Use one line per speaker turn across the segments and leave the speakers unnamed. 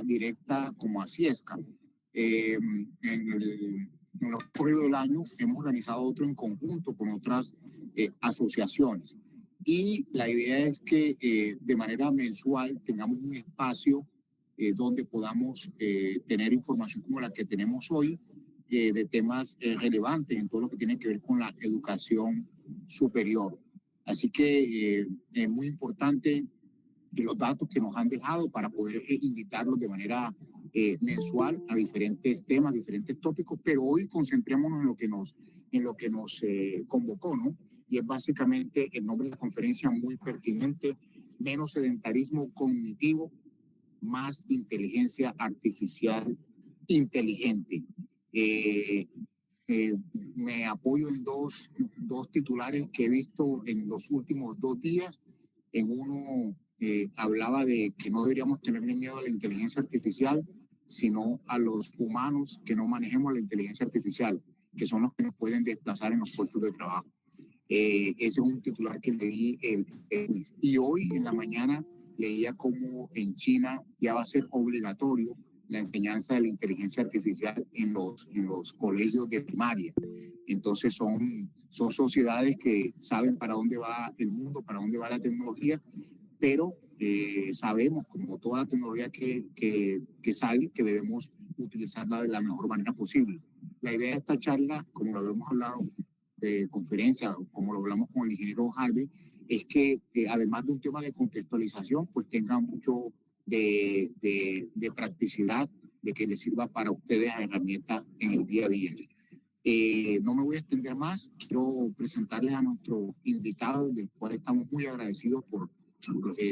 directa como a Ciesca. En los corridos del año hemos organizado otro en conjunto con otras asociaciones. Y la idea es que de manera mensual tengamos un espacio donde podamos tener información como la que tenemos hoy, de temas relevantes en todo lo que tiene que ver con la educación superior. Así que es muy importante los datos que nos han dejado para poder invitarlos de manera mensual a diferentes temas, diferentes tópicos, pero hoy concentrémonos en lo que nos convocó, ¿no? Y es básicamente el nombre de la conferencia muy pertinente: menos sedentarismo cognitivo, más inteligencia artificial inteligente. Me apoyo en dos titulares que he visto en los últimos 2 días. En uno hablaba de que no deberíamos tenerle miedo a la inteligencia artificial, sino a los humanos que no manejemos la inteligencia artificial, que son los que nos pueden desplazar en los puestos de trabajo. Ese es un titular que leí y hoy en la mañana leía cómo en China ya va a ser obligatorio la enseñanza de la inteligencia artificial en los colegios de primaria. Entonces son sociedades que saben para dónde va el mundo, para dónde va la tecnología, pero sabemos, como toda la tecnología que sale, que debemos utilizarla de la mejor manera posible. La idea de esta charla, como lo habíamos hablado de conferencia, como lo hablamos con el ingeniero Harvey, es que además de un tema de contextualización, pues tenga mucho de practicidad, de que les sirva para ustedes a herramientas en el día a día. No me voy a extender más, quiero presentarles a nuestro invitado, del cual estamos muy agradecidos por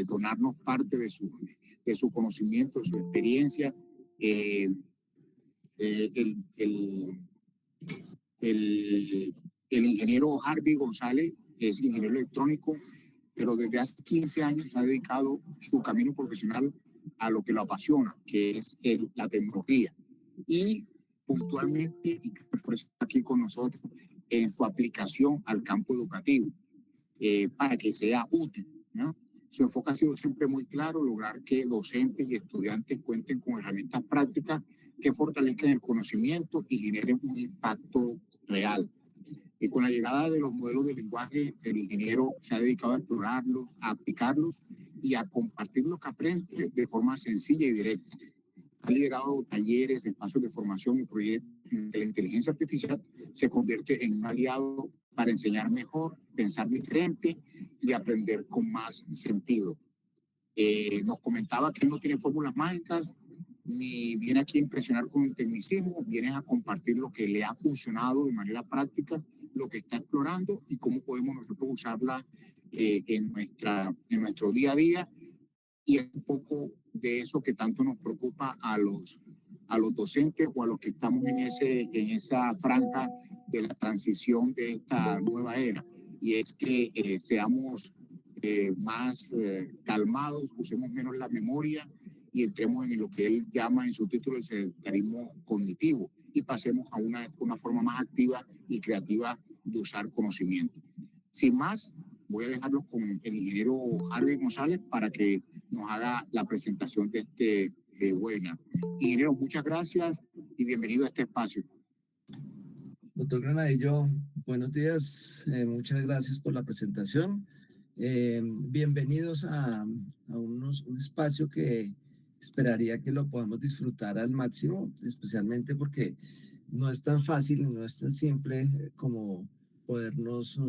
donarnos parte de su conocimiento, de su experiencia. El ingeniero Harvey González es ingeniero electrónico, pero desde hace 15 años ha dedicado su camino profesional a lo que lo apasiona, que es la tecnología. Y puntualmente, y por eso está aquí con nosotros, en su aplicación al campo educativo, para que sea útil, ¿no? Su enfoque ha sido siempre muy claro: lograr que docentes y estudiantes cuenten con herramientas prácticas que fortalezcan el conocimiento y generen un impacto real. Y con la llegada de los modelos de lenguaje, el ingeniero se ha dedicado a explorarlos, a aplicarlos y a compartir lo que aprende de forma sencilla y directa. Ha liderado talleres, espacios de formación y proyectos en que la inteligencia artificial se convierte en un aliado para enseñar mejor, pensar diferente y aprender con más sentido. Nos comentaba que él no tiene fórmulas mágicas, ni viene aquí a impresionar con un tecnicismo, viene a compartir lo que le ha funcionado de manera práctica, lo que está explorando y cómo podemos nosotros usarla en nuestro día a día. Y es un poco de eso que tanto nos preocupa a los docentes o a los que estamos en esa franja de la transición de esta nueva era. Y es que seamos más calmados, usemos menos la memoria y entremos en lo que él llama en su título el sedentarismo cognitivo y pasemos a una forma más activa y creativa de usar conocimiento. Sin más, voy a dejarlos con el ingeniero Harvey González para que nos haga la presentación de este webinar. Ingeniero, muchas gracias y bienvenido a este espacio.
Doctor Granadillo, buenos días, muchas gracias por la presentación. Bienvenidos a un espacio que esperaría que lo podamos disfrutar al máximo, especialmente porque no es tan fácil y no es tan simple como podernos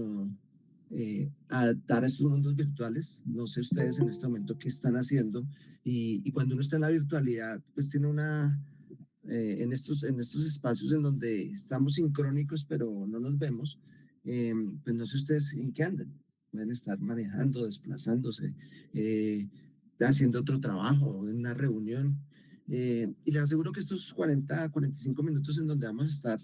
adaptar a estos mundos virtuales. No sé ustedes en este momento qué están haciendo y cuando uno está en la virtualidad, pues tiene en estos espacios en donde estamos sincrónicos pero no nos vemos, pues no sé ustedes en qué andan. Pueden estar manejando, desplazándose, haciendo otro trabajo, en una reunión. Y les aseguro que estos 45 minutos en donde vamos a estar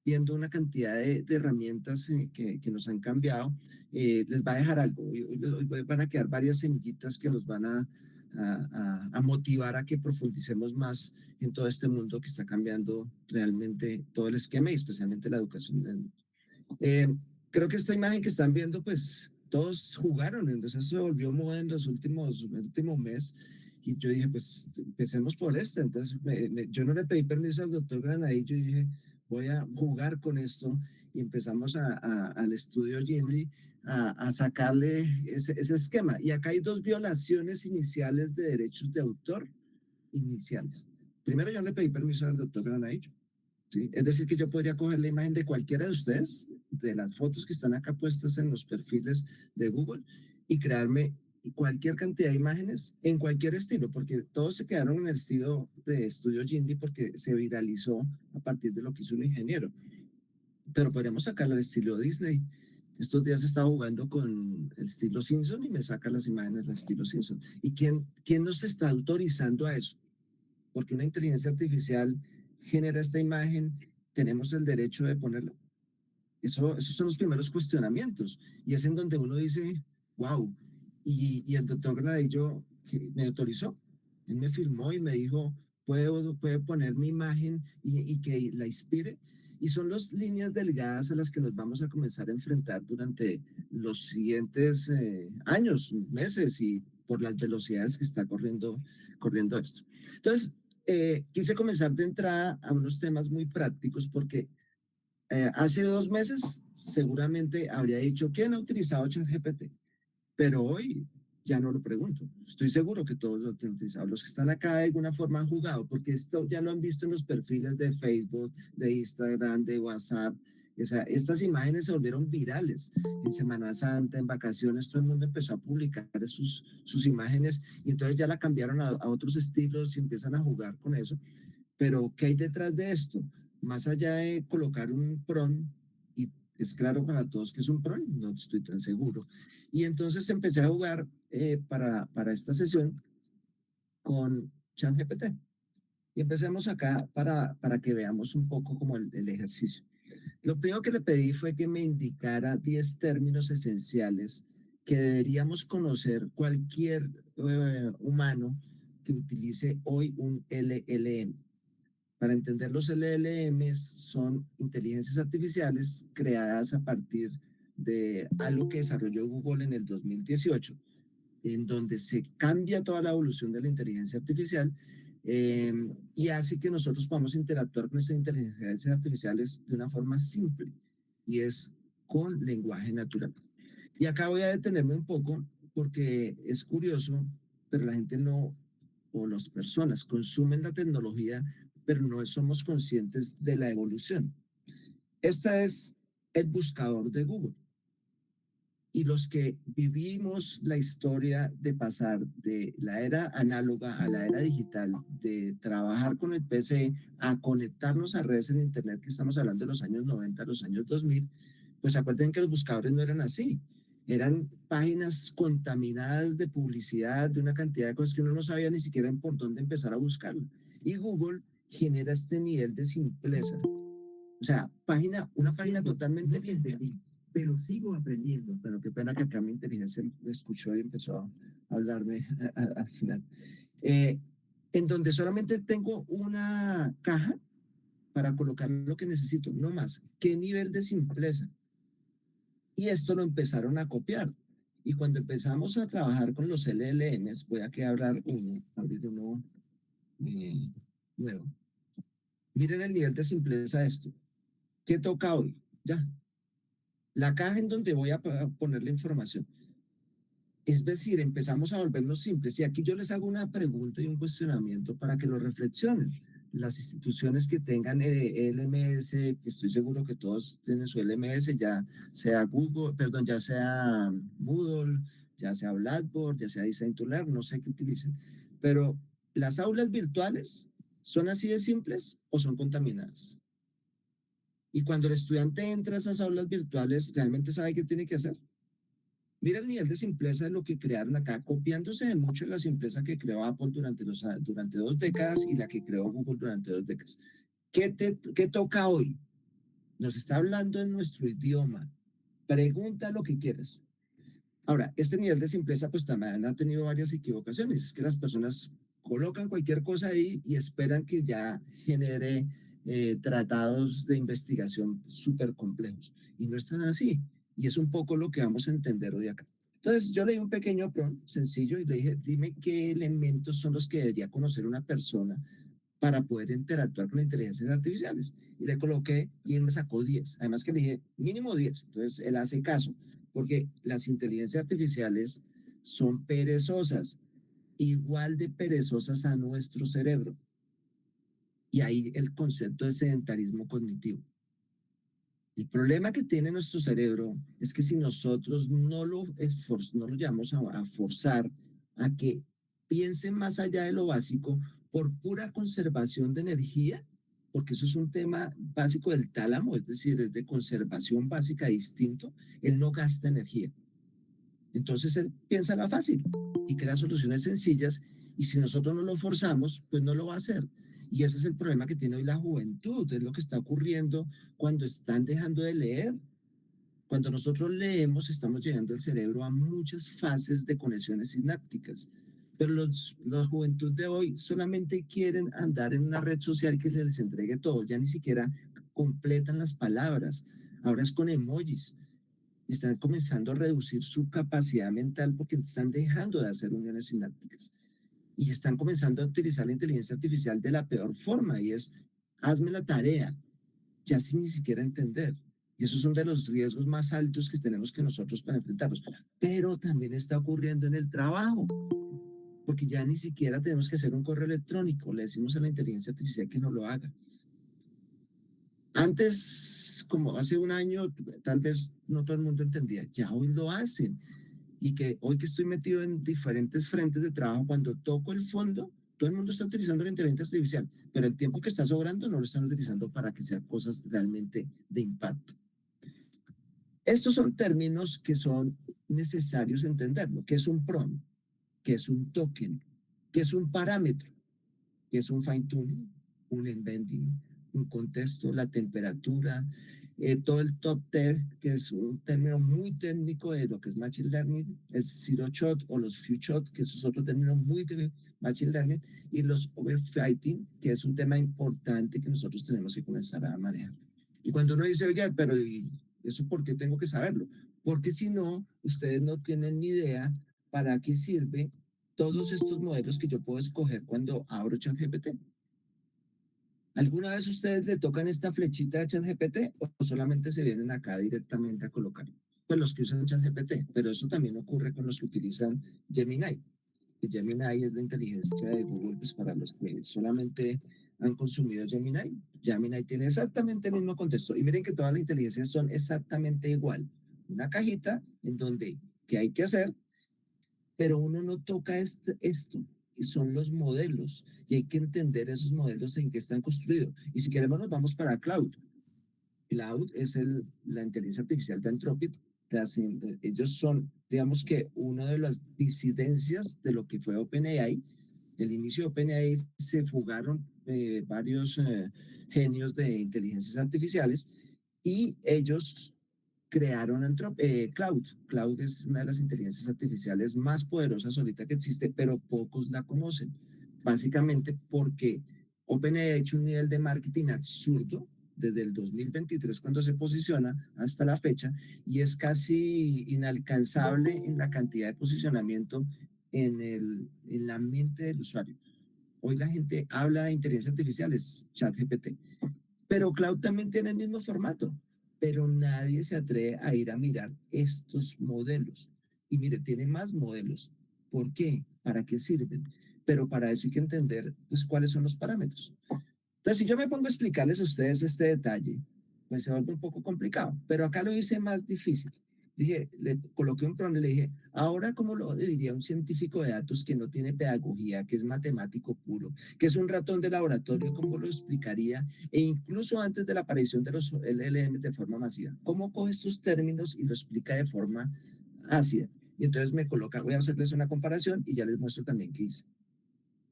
viendo una cantidad de herramientas que nos han cambiado, les va a dejar algo. Hoy van a quedar varias semillitas que los van a motivar a que profundicemos más en todo este mundo que está cambiando realmente todo el esquema y especialmente la educación. Creo que esta imagen que están viendo, pues todos jugaron, entonces se volvió moda en el último mes Y yo dije, pues empecemos por este. Entonces yo no le pedí permiso al doctor Granaí, yo dije, voy a jugar con esto y empezamos al estudio Gimli a sacarle ese esquema. Y acá hay dos violaciones iniciales de derechos de autor iniciales. Primero, yo le pedí permiso al doctor Granaillo, ¿sí? Es decir, que yo podría coger la imagen de cualquiera de ustedes, de las fotos que están acá puestas en los perfiles de Google, y crearme cualquier cantidad de imágenes en cualquier estilo, porque todos se quedaron en el estilo de Estudio Gimli porque se viralizó a partir de lo que hizo un ingeniero. Pero podríamos sacarlo al estilo Disney. Estos días he estado jugando con el estilo Simpson y me saca las imágenes del estilo Simpson. ¿Y quién nos está autorizando a eso? Porque una inteligencia artificial genera esta imagen, ¿tenemos el derecho de ponerla? Esos son los primeros cuestionamientos. Y es en donde uno dice, wow. Y el doctor Granadillo me autorizó. Él me firmó y me dijo, puede poner mi imagen y que la inspire. Y son las líneas delgadas a las que nos vamos a comenzar a enfrentar durante los siguientes años, meses y por las velocidades que está corriendo esto. Entonces, quise comenzar de entrada a unos temas muy prácticos porque hace 2 meses seguramente habría dicho, ¿quién ha utilizado ChatGPT? Pero hoy ya no lo pregunto. Estoy seguro que todos lo han utilizado. Los que están acá de alguna forma han jugado, porque esto ya lo han visto en los perfiles de Facebook, de Instagram, de WhatsApp. O sea, estas imágenes se volvieron virales. En Semana Santa, en vacaciones, todo el mundo empezó a publicar sus imágenes y entonces ya la cambiaron a otros estilos y empiezan a jugar con eso. Pero, ¿qué hay detrás de esto? Más allá de colocar un prompt, y es claro para todos que es un prompt, no estoy tan seguro. Y entonces empecé a jugar para esta sesión con ChatGPT. Y empecemos acá para que veamos un poco como el ejercicio. Lo primero que le pedí fue que me indicara 10 términos esenciales que deberíamos conocer cualquier humano que utilice hoy un LLM. Para entender, los LLMs son inteligencias artificiales creadas a partir de algo que desarrolló Google en el 2018, en donde se cambia toda la evolución de la inteligencia artificial y hace que nosotros podamos interactuar con estas inteligencias artificiales de una forma simple, y es con lenguaje natural. Y acá voy a detenerme un poco porque es curioso, pero la gente no, o las personas consumen la tecnología, pero no somos conscientes de la evolución. Esta es el buscador de Google. Y los que vivimos la historia de pasar de la era análoga a la era digital, de trabajar con el PC a conectarnos a redes en Internet, que estamos hablando de los años 90, los años 2000, pues acuérdense que los buscadores no eran así. Eran páginas contaminadas de publicidad, de una cantidad de cosas que uno no sabía ni siquiera por dónde empezar a buscarlo. Y Google genera este nivel de simpleza. O sea, una página totalmente limpia, pero sigo aprendiendo. Pero qué pena que acá mi inteligencia me escuchó y empezó a hablarme al final. En donde solamente tengo una caja para colocar lo que necesito, no más. ¿Qué nivel de simpleza? Y esto lo empezaron a copiar. Y cuando empezamos a trabajar con los LLMs, voy a abrir uno nuevo. Miren el nivel de simpleza de esto. ¿Qué toca hoy? Ya. La caja en donde voy a poner la información. Es decir, empezamos a volvernos simples. Y aquí yo les hago una pregunta y un cuestionamiento para que lo reflexionen. Las instituciones que tengan LMS, que estoy seguro que todos tienen su LMS, ya sea Google, perdón, ya sea Moodle, ya sea Blackboard, ya sea Design to Learn, no sé qué utilicen, pero las aulas virtuales son así de simples o son contaminadas. Y cuando el estudiante entra a esas aulas virtuales, ¿realmente sabe qué tiene que hacer? Mira el nivel de simpleza de lo que crearon acá, copiándose de mucho de la simpleza que creó Apple durante 2 décadas y la que creó Google durante 2 décadas. ¿Qué toca hoy? Nos está hablando en nuestro idioma. Pregunta lo que quieres. Ahora, este nivel de simpleza pues también ha tenido varias equivocaciones. Es que las personas colocan cualquier cosa ahí y esperan que ya genere tratados de investigación súper complejos. Y no están así. Y es un poco lo que vamos a entender hoy acá. Entonces yo le di un pequeño prompt sencillo y le dije, dime qué elementos son los que debería conocer una persona para poder interactuar con inteligencias artificiales. Y le coloqué y él me sacó 10. Además que le dije mínimo 10. Entonces él hace caso, porque las inteligencias artificiales son perezosas, igual de perezosas a nuestro cerebro. Y ahí el concepto de sedentarismo cognitivo. El problema que tiene nuestro cerebro es que si nosotros no lo llevamos a forzar a que piense más allá de lo básico por pura conservación de energía, porque eso es un tema básico del tálamo, es decir, es de conservación básica distinto, él no gasta energía. Entonces él piensa la fácil y crea soluciones sencillas y si nosotros no lo forzamos, pues no lo va a hacer. Y ese es el problema que tiene hoy la juventud, es lo que está ocurriendo cuando están dejando de leer. Cuando nosotros leemos, estamos llegando el cerebro a muchas fases de conexiones sinápticas. Pero la juventud de hoy solamente quieren andar en una red social que se les entregue todo, ya ni siquiera completan las palabras. Ahora es con emojis. Están comenzando a reducir su capacidad mental porque están dejando de hacer uniones sinápticas y están comenzando a utilizar la inteligencia artificial de la peor forma y es, hazme la tarea, ya sin ni siquiera entender. Y esos son de los riesgos más altos que tenemos que nosotros para enfrentarlos. Pero también está ocurriendo en el trabajo, porque ya ni siquiera tenemos que hacer un correo electrónico, le decimos a la inteligencia artificial que no lo haga. Antes, como hace un año, tal vez no todo el mundo entendía, ya hoy lo hacen. Y que hoy que estoy metido en diferentes frentes de trabajo, cuando toco el fondo, todo el mundo está utilizando la inteligencia artificial, pero el tiempo que está sobrando no lo están utilizando para que sean cosas realmente de impacto. Estos son términos que son necesarios entenderlo, que es un prompt, que es un token, que es un parámetro, que es un fine tuning, un embedding, un contexto, la temperatura, todo el top test, que es un término muy técnico de lo que es Machine Learning, el Zero Shot o los Few Shot, que es otro término muy de Machine Learning, y los Overfitting, que es un tema importante que nosotros tenemos que comenzar a manejar. Y cuando uno dice, oye, pero ¿y eso por qué tengo que saberlo? Porque si no, ustedes no tienen ni idea para qué sirve todos estos modelos que yo puedo escoger cuando abro ChatGPT. ¿Alguna vez ustedes le tocan esta flechita de ChatGPT o solamente se vienen acá directamente a colocar? Pues los que usan ChatGPT, pero eso también ocurre con los que utilizan Gemini. Que Gemini es la inteligencia de Google, pues para los que solamente han consumido Gemini. Gemini tiene exactamente el mismo contexto. Y miren que todas las inteligencias son exactamente igual. Una cajita en donde, ¿qué hay que hacer? Pero uno no toca esto, y son los modelos, y hay que entender esos modelos en qué están construidos. Y si queremos nos vamos para Cloud. Cloud es la inteligencia artificial de Anthropic. Ellos son, digamos que, una de las disidencias de lo que fue OpenAI. El inicio de OpenAI se fugaron varios genios de inteligencias artificiales y ellos crearon Cloud. Cloud es una de las inteligencias artificiales más poderosas ahorita que existe, pero pocos la conocen. Básicamente porque OpenAI ha hecho un nivel de marketing absurdo desde el 2023 cuando se posiciona hasta la fecha y es casi inalcanzable en la cantidad de posicionamiento en la mente del usuario. Hoy la gente habla de inteligencia artificial, es ChatGPT, pero Cloud también tiene el mismo formato, pero nadie se atreve a ir a mirar estos modelos. Y mire, tiene más modelos. ¿Por qué? ¿Para qué sirven? Pero para eso hay que entender pues, cuáles son los parámetros. Entonces, si yo me pongo a explicarles a ustedes este detalle, pues se vuelve un poco complicado, pero acá lo hice más difícil. Dije, le coloqué un prompt y le dije, ahora, ¿cómo lo diría un científico de datos que no tiene pedagogía, que es matemático puro, que es un ratón de laboratorio, cómo lo explicaría? E incluso antes de la aparición de los LLM de forma masiva, ¿cómo coge estos términos y lo explica de forma ácida? Y entonces me coloca, voy a hacerles una comparación y ya les muestro también qué hice.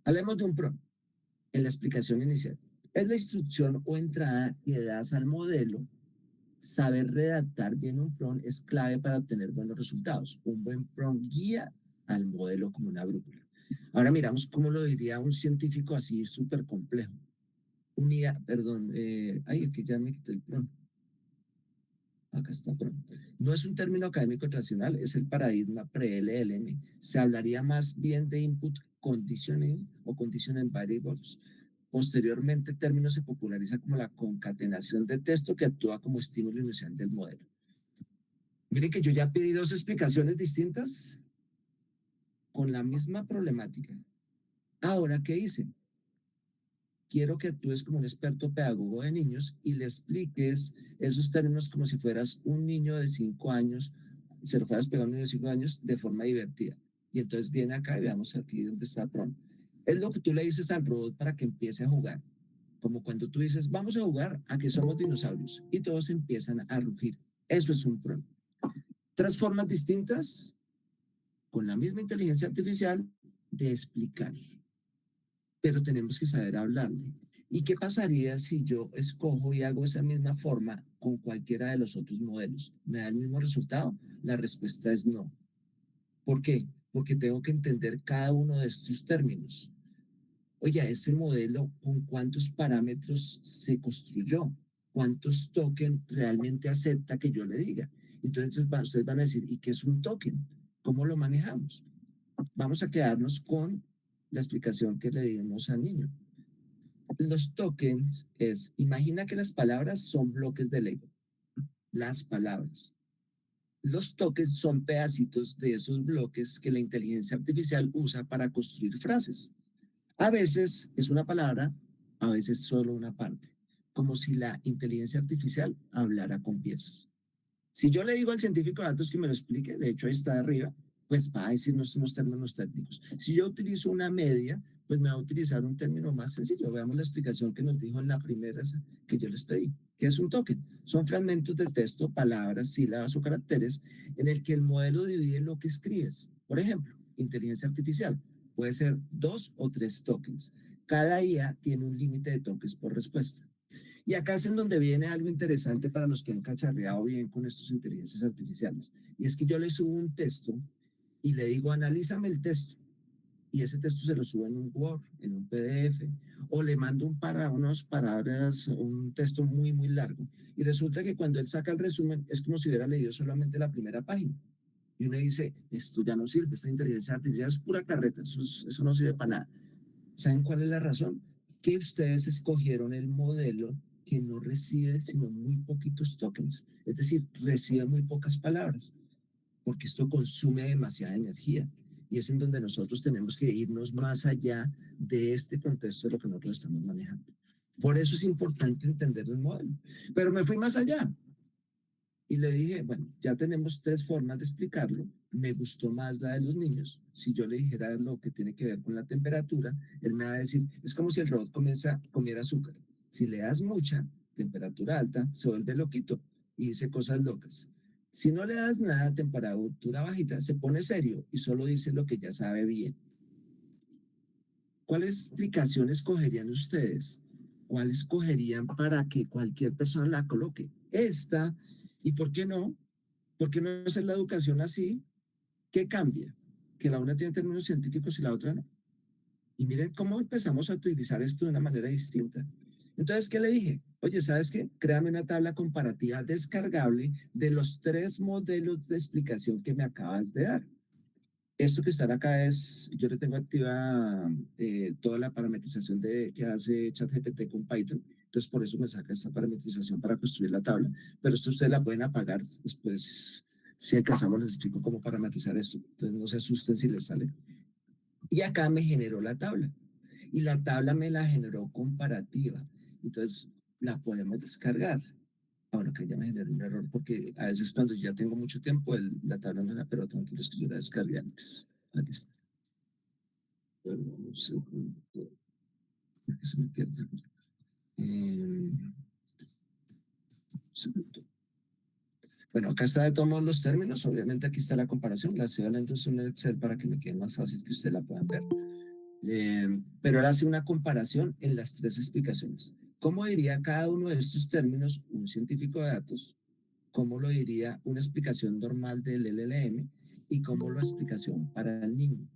Hablemos de un prompt en la explicación inicial. Es la instrucción o entrada que das al modelo. Saber redactar bien un prompt es clave para obtener buenos resultados. Un buen prompt guía al modelo como una brújula. Ahora miramos cómo lo diría un científico así súper complejo. Perdón, ay, que ya me quité el prompt. Acá está PRON. No es un término académico tradicional, es el paradigma pre-LLM. Se hablaría más bien de input conditioning o conditioning variables. Posteriormente, el término se populariza como la concatenación de texto que actúa como estímulo inicial del modelo. Miren que yo ya pedí dos explicaciones distintas con la misma problemática. Ahora, ¿qué hice? Quiero que actúes como un experto pedagogo de niños y le expliques esos términos como si fueras un niño de 5 años, se lo fueras pegando a un niño de 5 años de forma divertida. Y entonces viene acá y veamos aquí donde está PRON. Es lo que tú le dices al robot para que empiece a jugar. Como cuando tú dices, vamos a jugar a que somos dinosaurios y todos empiezan a rugir. Eso es un PRON. Tres formas distintas con la misma inteligencia artificial de explicar, pero tenemos que saber hablarle. ¿Y qué pasaría si yo escojo y hago esa misma forma con cualquiera de los otros modelos? ¿Me da el mismo resultado? La respuesta es no. ¿Por qué? Porque tengo que entender cada uno de estos términos. Oye, este modelo, ¿con cuántos parámetros se construyó? ¿Cuántos tokens realmente acepta que yo le diga? Entonces ustedes van a decir, ¿y qué es un token? ¿Cómo lo manejamos? Vamos a quedarnos con la explicación que le dimos al niño. Los tokens es, imagina que las palabras son bloques de Lego. Las palabras. Los tokens son pedacitos de esos bloques que la inteligencia artificial usa para construir frases. A veces es una palabra, a veces solo una parte, como si la inteligencia artificial hablara con piezas. Si yo le digo al científico de datos que me lo explique, de hecho ahí está arriba, pues va a decirnos unos términos técnicos. Si yo utilizo una media, pues me va a utilizar un término más sencillo. Veamos la explicación que nos dijo en la primera que yo les pedí. ¿Qué es un token? Son fragmentos de texto, palabras, sílabas o caracteres en el que el modelo divide lo que escribes. Por ejemplo, inteligencia artificial. Puede ser 2 o 3 tokens. Cada IA tiene un límite de tokens por respuesta. Y acá es en donde viene algo interesante para los que han cacharreado bien con estas inteligencias artificiales. Y es que yo le subo un texto y le digo, analízame el texto. Y ese texto se lo subo en un Word, en un PDF, o le mando unos palabras, un texto muy, muy largo. Y resulta que cuando él saca el resumen, es como si hubiera leído solamente la primera página. Y uno dice, esto ya no sirve, esta inteligencia artificial es pura carreta, eso no sirve para nada. ¿Saben cuál es la razón? Que ustedes escogieron el modelo que no recibe sino muy poquitos tokens, es decir, recibe muy pocas palabras, porque esto consume demasiada energía. Y es en donde nosotros tenemos que irnos más allá de este contexto de lo que nosotros estamos manejando. Por eso es importante entender el modelo. Pero me fui más allá. Y le dije, bueno, ya tenemos tres formas de explicarlo. Me gustó más la de los niños. Si yo le dijera lo que tiene que ver con la temperatura, él me va a decir, es como si el robot comiera azúcar. Si le das mucha temperatura alta, se vuelve loquito y dice cosas locas. Si no le das nada, temperatura bajita, se pone serio y solo dice lo que ya sabe bien. ¿Cuál explicación escogerían ustedes? ¿Cuál escogerían para que cualquier persona la coloque? Esta, ¿y por qué no? ¿Por qué no hacer la educación así? ¿Qué cambia? Que la una tiene términos científicos y la otra no. Y miren cómo empezamos a utilizar esto de una manera distinta. Entonces, ¿qué le dije? Oye, ¿sabes qué? Créame una tabla comparativa descargable de los tres modelos de explicación que me acabas de dar. Esto que está acá es, yo le tengo activa toda la parametrización que hace ChatGPT con Python, entonces por eso me saca esta parametrización para construir la tabla, pero esto ustedes la pueden apagar después, si alcanzamos les explico cómo parametrizar esto, entonces no se asusten si les sale. Y acá me generó la tabla, y la tabla me la generó comparativa, entonces la podemos descargar. Ahora que ya me generó un error, porque a veces cuando ya tengo mucho tiempo, la tabla no la, pero tranquilo, es que yo la descargué antes. Aquí está. Pero un segundo, porque se me pierde. Eh, segundo. Bueno, acá está de todos los términos. Obviamente aquí está la comparación. La estoy hablando en un Excel para que me quede más fácil que ustedes la puedan ver. Pero ahora hace una comparación en las tres explicaciones. ¿Cómo diría cada uno de estos términos un científico de datos? ¿Cómo lo diría una explicación normal del LLM? Y cómo la explicación para el niño.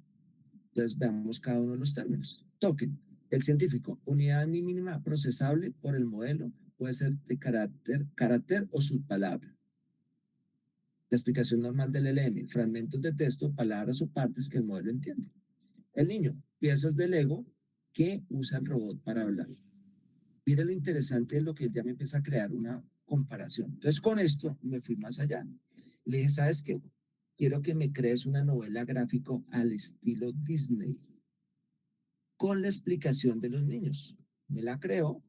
Entonces veamos cada uno de los términos. Token, el científico, unidad mínima procesable por el modelo, puede ser de carácter o subpalabra. La explicación normal del LM, fragmentos de texto, palabras o partes que el modelo entiende. El niño, piezas de Lego que usa el robot para hablar. Mira lo interesante de lo que él ya me empieza a crear una comparación. Entonces, con esto me fui más allá. Le dije, ¿sabes qué? Quiero que me crees una novela gráfico al estilo Disney, con la explicación de los niños. Me la creo.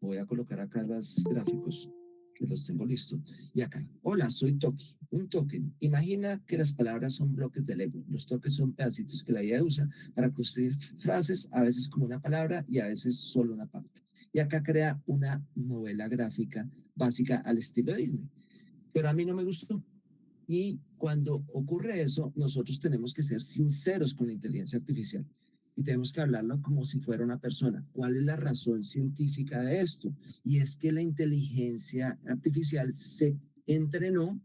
Voy a colocar acá los gráficos, que los tengo listos. Y acá, hola, soy Toki, un token. Imagina que las palabras son bloques de Lego. Los tokens son pedacitos que la IA usa para construir frases, a veces como una palabra y a veces solo una parte. Y acá crea una novela gráfica básica al estilo Disney. Pero a mí no me gustó. Y cuando ocurre eso, nosotros tenemos que ser sinceros con la inteligencia artificial y tenemos que hablarlo como si fuera una persona. ¿Cuál es la razón científica de esto? Y es que la inteligencia artificial se entrenó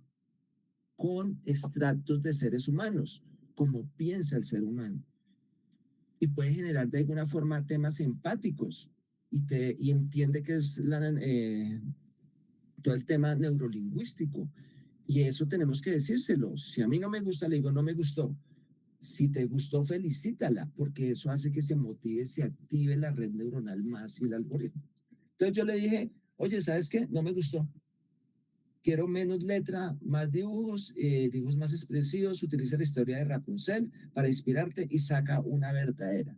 con extractos de seres humanos, como piensa el ser humano, y puede generar de alguna forma temas empáticos y entiende que es todo el tema neurolingüístico. Y eso tenemos que decírselo. Si a mí no me gusta, le digo, no me gustó. Si te gustó, felicítala, porque eso hace que se motive, se active la red neuronal más y el algoritmo. Entonces yo le dije, oye, ¿sabes qué? No me gustó. Quiero menos letra, más dibujos, dibujos más expresivos. Utiliza la historia de Rapunzel para inspirarte y saca una verdadera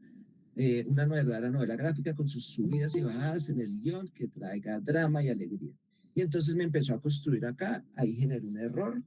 novela gráfica con sus subidas y bajadas en el guión que traiga drama y alegría. Y entonces me empezó a construir acá, ahí generó un error,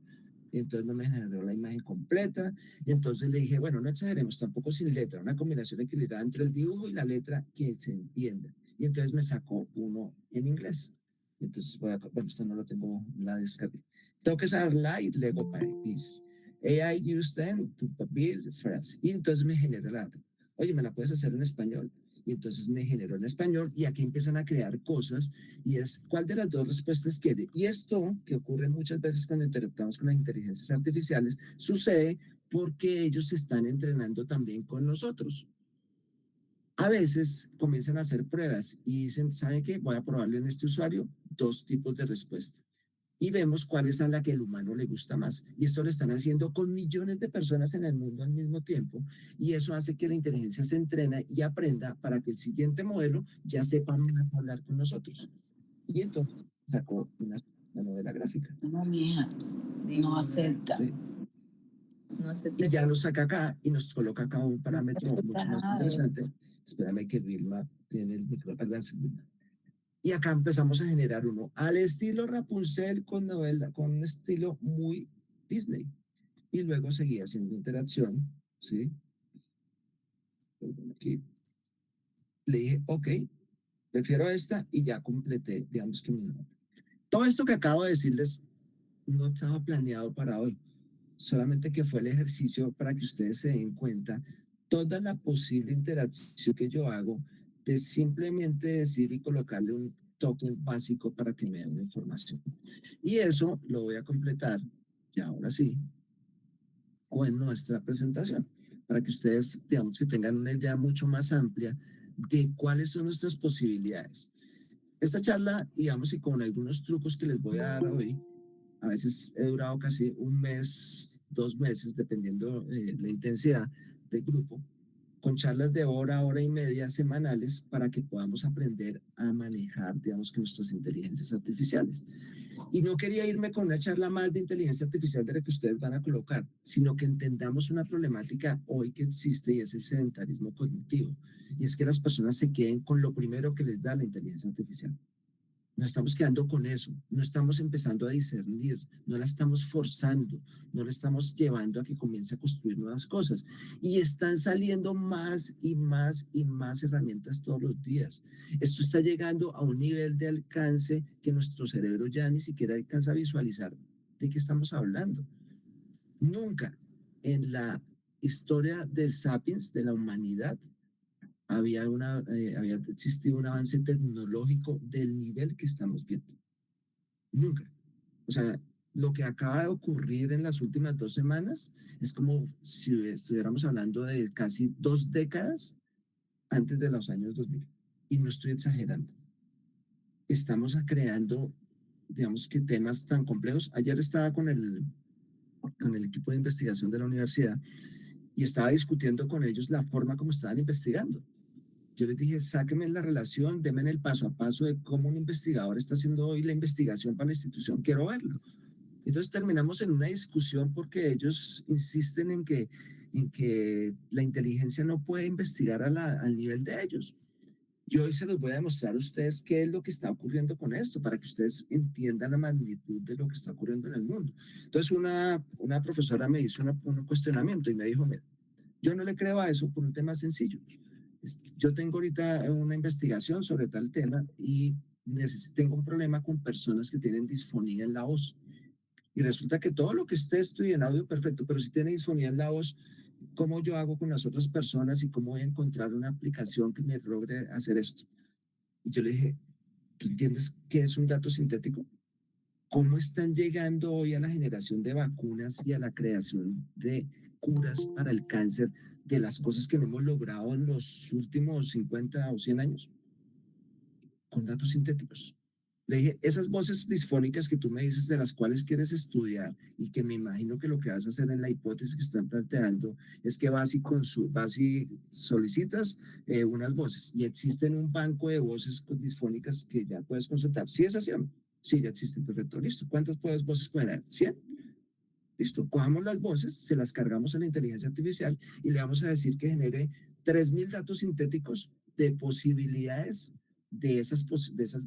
y entonces no me generó la imagen completa, y entonces le dije, bueno, no exageremos tampoco sin letra, una combinación equilibrada entre el dibujo y la letra que se entienda. Y entonces me sacó uno en inglés. Entonces, bueno, esto no lo tengo, la descargué. Tengo que usar Light Lego Piece. AI use them to build phrase. Y entonces me genera la, oye, ¿me la puedes hacer en español? Y entonces me generó en español y aquí empiezan a crear cosas y es cuál de las dos respuestas quiere. Y esto que ocurre muchas veces cuando interactuamos con las inteligencias artificiales sucede porque ellos se están entrenando también con nosotros. A veces comienzan a hacer pruebas y dicen, ¿sabe qué? Voy a probarle en este usuario dos tipos de respuesta y vemos cuál es a la que el humano le gusta más. Y esto lo están haciendo con millones de personas en el mundo al mismo tiempo. Y eso hace que la inteligencia se entrene y aprenda para que el siguiente modelo ya sepa más hablar con nosotros. Y entonces sacó una novela gráfica.
No, mija, y no acepta.
¿Sí?
No acepta.
Y ya nos saca acá y nos coloca acá un parámetro mucho más interesante. Espérame que Vilma tiene el micro. Y acá empezamos a generar uno al estilo Rapunzel con novela, con un estilo muy Disney. Y luego seguía haciendo interacción, ¿sí? Aquí. Le dije, ok, prefiero esta y ya completé, digamos que mi nombre. Todo esto que acabo de decirles no estaba planeado para hoy, solamente que fue el ejercicio para que ustedes se den cuenta toda la posible interacción que yo hago de simplemente decir y colocarle un token básico para que me dé una información. Y eso lo voy a completar, ya ahora sí, con nuestra presentación, para que ustedes, digamos, que tengan una idea mucho más amplia de cuáles son nuestras posibilidades. Esta charla, digamos, y con algunos trucos que les voy a dar hoy, a veces he durado casi un mes, 2 meses, dependiendo la intensidad del grupo, con charlas de hora y media semanales para que podamos aprender a manejar, digamos, que nuestras inteligencias artificiales. Y no quería irme con una charla más de inteligencia artificial de la que ustedes van a colocar, sino que entendamos una problemática hoy que existe y es el sedentarismo cognitivo. Y es que las personas se queden con lo primero que les da la inteligencia artificial. No estamos quedando con eso, no estamos empezando a discernir, no la estamos forzando, no la estamos llevando a que comience a construir nuevas cosas. Y están saliendo más y más y más herramientas todos los días. Esto está llegando a un nivel de alcance que nuestro cerebro ya ni siquiera alcanza a visualizar de qué estamos hablando. Nunca en la historia del Sapiens, de la humanidad, había existido un avance tecnológico del nivel que estamos viendo. Nunca. O sea, lo que acaba de ocurrir en las últimas 2 semanas es como si estuviéramos hablando de casi 2 décadas antes de los años 2000. Y no estoy exagerando. Estamos creando, digamos, que temas tan complejos. Ayer estaba con con el equipo de investigación de la universidad y estaba discutiendo con ellos la forma como estaban investigando. Yo les dije, sáquenme la relación, denme el paso a paso de cómo un investigador está haciendo hoy la investigación para la institución, quiero verlo. Entonces terminamos en una discusión porque ellos insisten en que la inteligencia no puede investigar al nivel de ellos. Y hoy se los voy a demostrar a ustedes qué es lo que está ocurriendo con esto, para que ustedes entiendan la magnitud de lo que está ocurriendo en el mundo. Entonces una profesora me hizo un cuestionamiento y me dijo, mira, yo no le creo a eso por un tema sencillo. Yo tengo ahorita una investigación sobre tal tema y tengo un problema con personas que tienen disfonía en la voz. Y resulta que todo lo que esté estoy en audio perfecto, pero si tiene disfonía en la voz, ¿cómo yo hago con las otras personas y cómo voy a encontrar una aplicación que me logre hacer esto? Y yo le dije, ¿tú entiendes qué es un dato sintético? ¿Cómo están llegando hoy a la generación de vacunas y a la creación de curas para el cáncer de las cosas que no hemos logrado en los últimos 50 o 100 años? Con datos sintéticos. Le dije, esas voces disfónicas que tú me dices de las cuales quieres estudiar y que me imagino que lo que vas a hacer en la hipótesis que están planteando es que vas y solicitas unas voces y existen un banco de voces disfónicas que ya puedes consultar. ¿Sí es así? Sí, ya existen, perfecto, listo. ¿Cuántas voces pueden haber? 100. Listo, cojamos las voces, se las cargamos a la inteligencia artificial y le vamos a decir que genere 3000 datos sintéticos de posibilidades de esas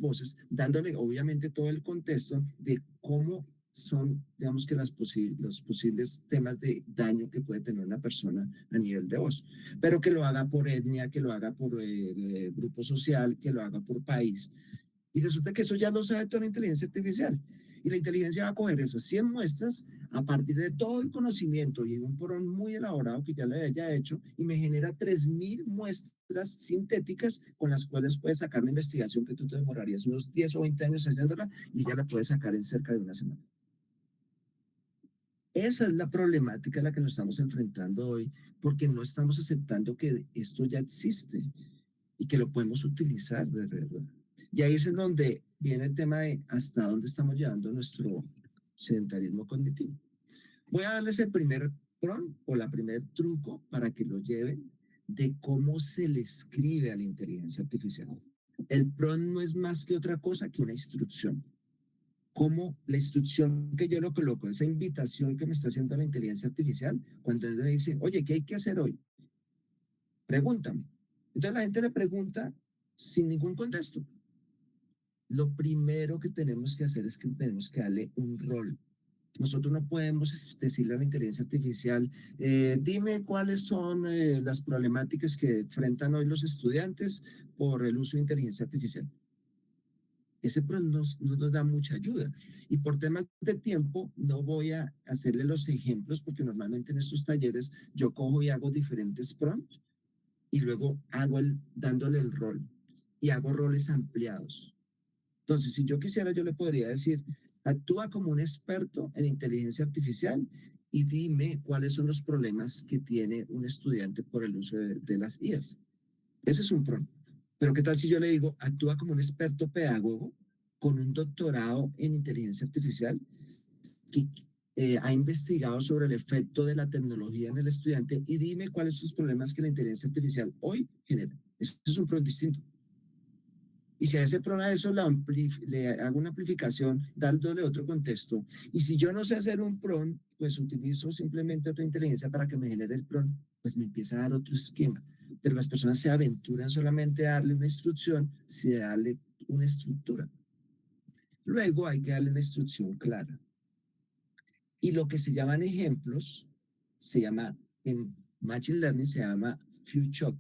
voces, dándole obviamente todo el contexto de cómo son, digamos que los posibles temas de daño que puede tener una persona a nivel de voz, pero que lo haga por etnia, que lo haga por grupo social, que lo haga por país. Y resulta que eso ya lo sabe toda la inteligencia artificial. Y la inteligencia va a coger esos 100 muestras a partir de todo el conocimiento y en un prompt muy elaborado que ya le haya hecho y me genera 3000 muestras sintéticas con las cuales puedes sacar la investigación que tú te demorarías unos 10 o 20 años haciéndola y ya la puedes sacar en cerca de una semana. Esa es la problemática a la que nos estamos enfrentando hoy, porque no estamos aceptando que esto ya existe y que lo podemos utilizar de verdad. Y ahí es en donde viene el tema de hasta dónde estamos llevando nuestro sedentarismo cognitivo. Voy a darles el primer prompt o la primer truco para que lo lleven de cómo se le escribe a la inteligencia artificial. El prompt no es más que otra cosa que una instrucción. Como la instrucción que yo lo coloco, esa invitación que me está haciendo la inteligencia artificial, cuando él me dice, oye, ¿qué hay que hacer hoy? Pregúntame. Entonces la gente le pregunta sin ningún contexto. Lo primero que tenemos que hacer es que tenemos que darle un rol. Nosotros no podemos decirle a la inteligencia artificial, dime cuáles son las problemáticas que enfrentan hoy los estudiantes por el uso de inteligencia artificial. Ese no nos da mucha ayuda. Y por temas de tiempo no voy a hacerle los ejemplos porque normalmente en estos talleres yo cojo y hago diferentes prompts y luego dándole el rol y hago roles ampliados. Entonces, si yo quisiera, yo le podría decir, actúa como un experto en inteligencia artificial y dime cuáles son los problemas que tiene un estudiante por el uso de las IAs. Ese es un prompt. Pero ¿qué tal si yo le digo, actúa como un experto pedagogo con un doctorado en inteligencia artificial que ha investigado sobre el efecto de la tecnología en el estudiante y dime cuáles son los problemas que la inteligencia artificial hoy genera? Eso es un prompt distinto. Y si a ese prompt a eso le hago una amplificación dándole otro contexto. Y si yo no sé hacer un prompt, pues utilizo simplemente otra inteligencia para que me genere el prompt, pues me empieza a dar otro esquema. Pero las personas se aventuran solamente a darle una instrucción, sin darle una estructura. Luego hay que darle una instrucción clara. Y lo que se llaman ejemplos, en Machine Learning se llama few shot,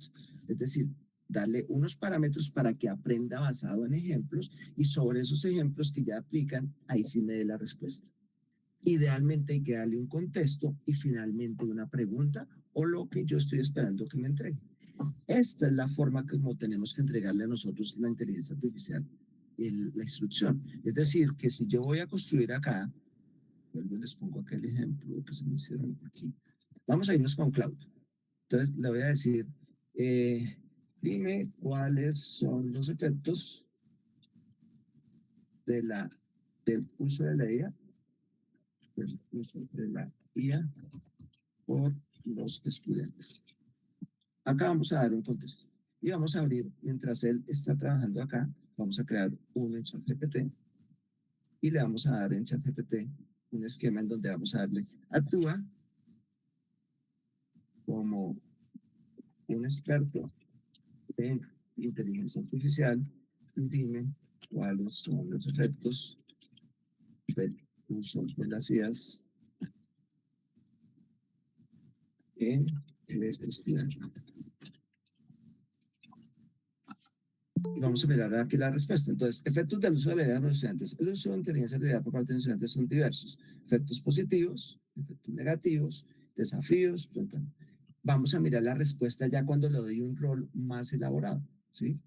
es decir, darle unos parámetros para que aprenda basado en ejemplos y sobre esos ejemplos que ya aplican, ahí sí me dé la respuesta. Idealmente hay que darle un contexto y finalmente una pregunta o lo que yo estoy esperando que me entregue. Esta es la forma como tenemos que entregarle a nosotros la inteligencia artificial, la instrucción. Es decir, que si yo voy a construir acá, les pongo acá el ejemplo que se me hicieron aquí. Vamos a irnos con Cloud. Entonces le voy a decir, dime cuáles son los efectos del uso de la IA, del uso de la IA por los estudiantes. Acá vamos a dar un contexto y vamos a abrir, mientras él está trabajando acá, vamos a crear un en ChatGPT y le vamos a dar en ChatGPT un esquema en donde vamos a darle actúa como un experto en inteligencia artificial y dime cuáles son los efectos del uso de las IAs en el estudiante. Y vamos a mirar aquí la respuesta. Entonces, efectos del uso de la IA por los estudiantes. El uso de inteligencia artificial por parte de los estudiantes son diversos. Efectos positivos, efectos negativos, desafíos. Vamos a mirar la respuesta ya cuando le doy un rol más elaborado. ¿Sí?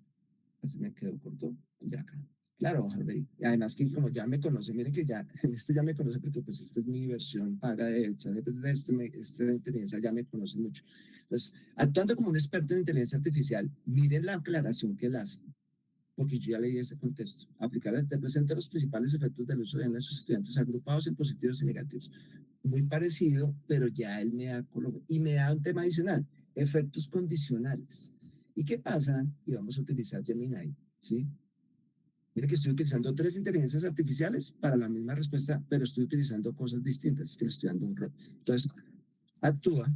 Así me quedó corto. Ya acá. Claro, Harvey. Y además que como ya me conoce, miren que ya, en este ya me conoce porque pues esta es mi versión paga de ChatGPT, de inteligencia ya me conoce mucho. Entonces, actuando como un experto en inteligencia artificial, miren la aclaración que él hace, porque yo ya leí ese contexto. Aplicar, te presenta los principales efectos del uso de los estudiantes agrupados en positivos y negativos. Muy parecido, pero ya él me da, y me da un tema adicional, efectos condicionales. ¿Y qué pasa? Y vamos a utilizar Gemini, ¿sí? Mire que estoy utilizando 3 inteligencias artificiales para la misma respuesta, pero estoy utilizando cosas distintas, es que le estoy dando un rol. Entonces, actúa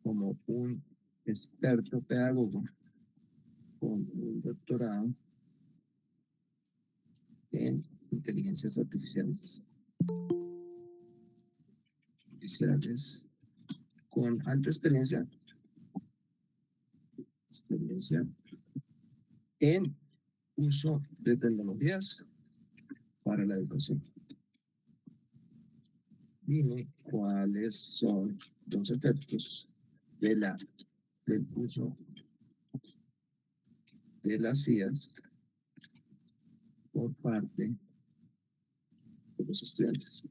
como un experto pedagogo con un doctorado en inteligencias artificiales con alta experiencia en uso de tecnologías para la educación. Dime cuáles son los efectos del uso de las IAs por parte de los estudiantes.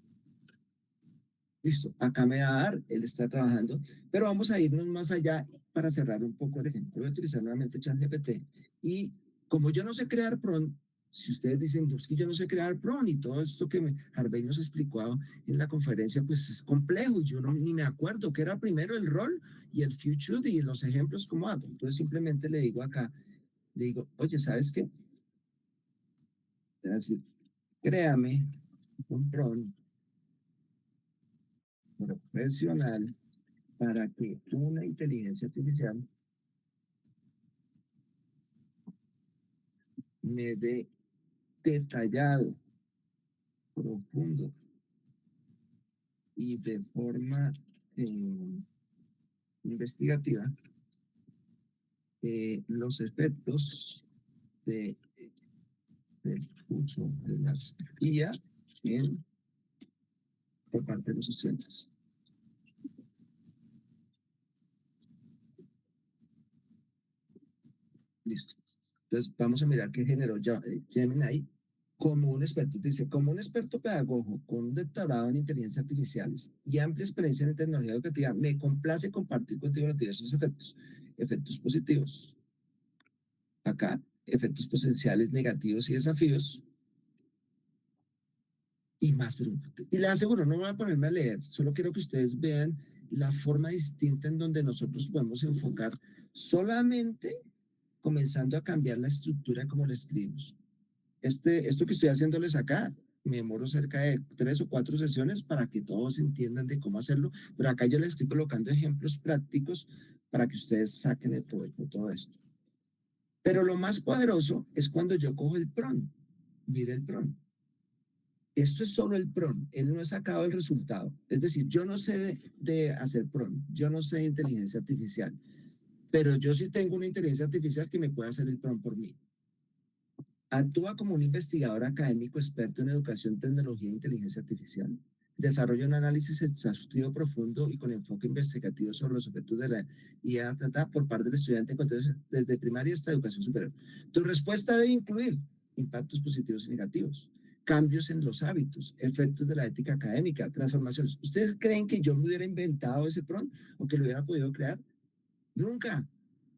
Listo, acá me va a dar, él está trabajando, pero vamos a irnos más allá para cerrar un poco el ejemplo. Voy a utilizar nuevamente ChatGPT y como yo no sé crear prompt, si ustedes dicen, es que yo no sé crear prompt y todo esto que Harvey nos explicó en la conferencia, pues es complejo y yo ni me acuerdo qué era primero el rol y el future y los ejemplos como hago. Entonces simplemente le digo acá, le digo, oye, ¿sabes qué? Es decir, créame un prompt profesional para que una inteligencia artificial me dé detallado, profundo y de forma investigativa los efectos del uso de las IA por parte de los estudiantes. Listo. Entonces vamos a mirar qué generó Gemini como un experto. Dice, como un experto pedagogo con un doctorado en inteligencia artificiales y amplia experiencia en tecnología educativa, me complace compartir contigo los diversos efectos. Efectos positivos. Acá, efectos potenciales negativos y desafíos. Y más preguntas. Y les aseguro, no voy a ponerme a leer, solo quiero que ustedes vean la forma distinta en donde nosotros podemos enfocar solamente comenzando a cambiar la estructura como la escribimos. Esto que estoy haciéndoles acá, me demoro cerca de 3 o 4 sesiones para que todos entiendan de cómo hacerlo, pero acá yo les estoy colocando ejemplos prácticos para que ustedes saquen el provecho de todo esto. Pero lo más poderoso es cuando yo cojo el prompt. Mire el prompt. Esto es solo el prompt, él no ha sacado el resultado. Es decir, yo no sé de hacer prompt, yo no sé de inteligencia artificial, pero yo sí tengo una inteligencia artificial que me puede hacer el prompt por mí. Actúa como un investigador académico experto en educación, tecnología e inteligencia artificial. Desarrolla un análisis exhaustivo, profundo y con enfoque investigativo sobre los efectos de la IA por parte del estudiante desde primaria hasta educación superior. Tu respuesta debe incluir impactos positivos y negativos, cambios en los hábitos, efectos de la ética académica, transformaciones. ¿Ustedes creen que yo me hubiera inventado ese prompt o que lo hubiera podido crear? Nunca.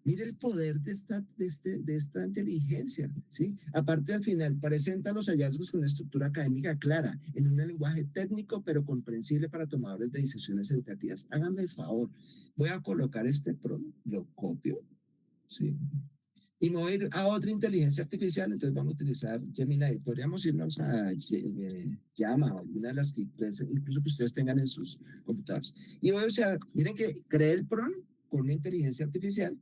Mire el poder de esta inteligencia, ¿sí? Aparte, al final, presenta los hallazgos con una estructura académica clara, en un lenguaje técnico, pero comprensible para tomadores de decisiones educativas. Háganme el favor, voy a colocar este prompt, lo copio, ¿sí? Y me voy a ir a otra inteligencia artificial, entonces vamos a utilizar Gemini. Podríamos irnos a Llama o alguna de las que incluso que ustedes tengan en sus computadores. Y voy a usar, miren que creé el prompt con una inteligencia artificial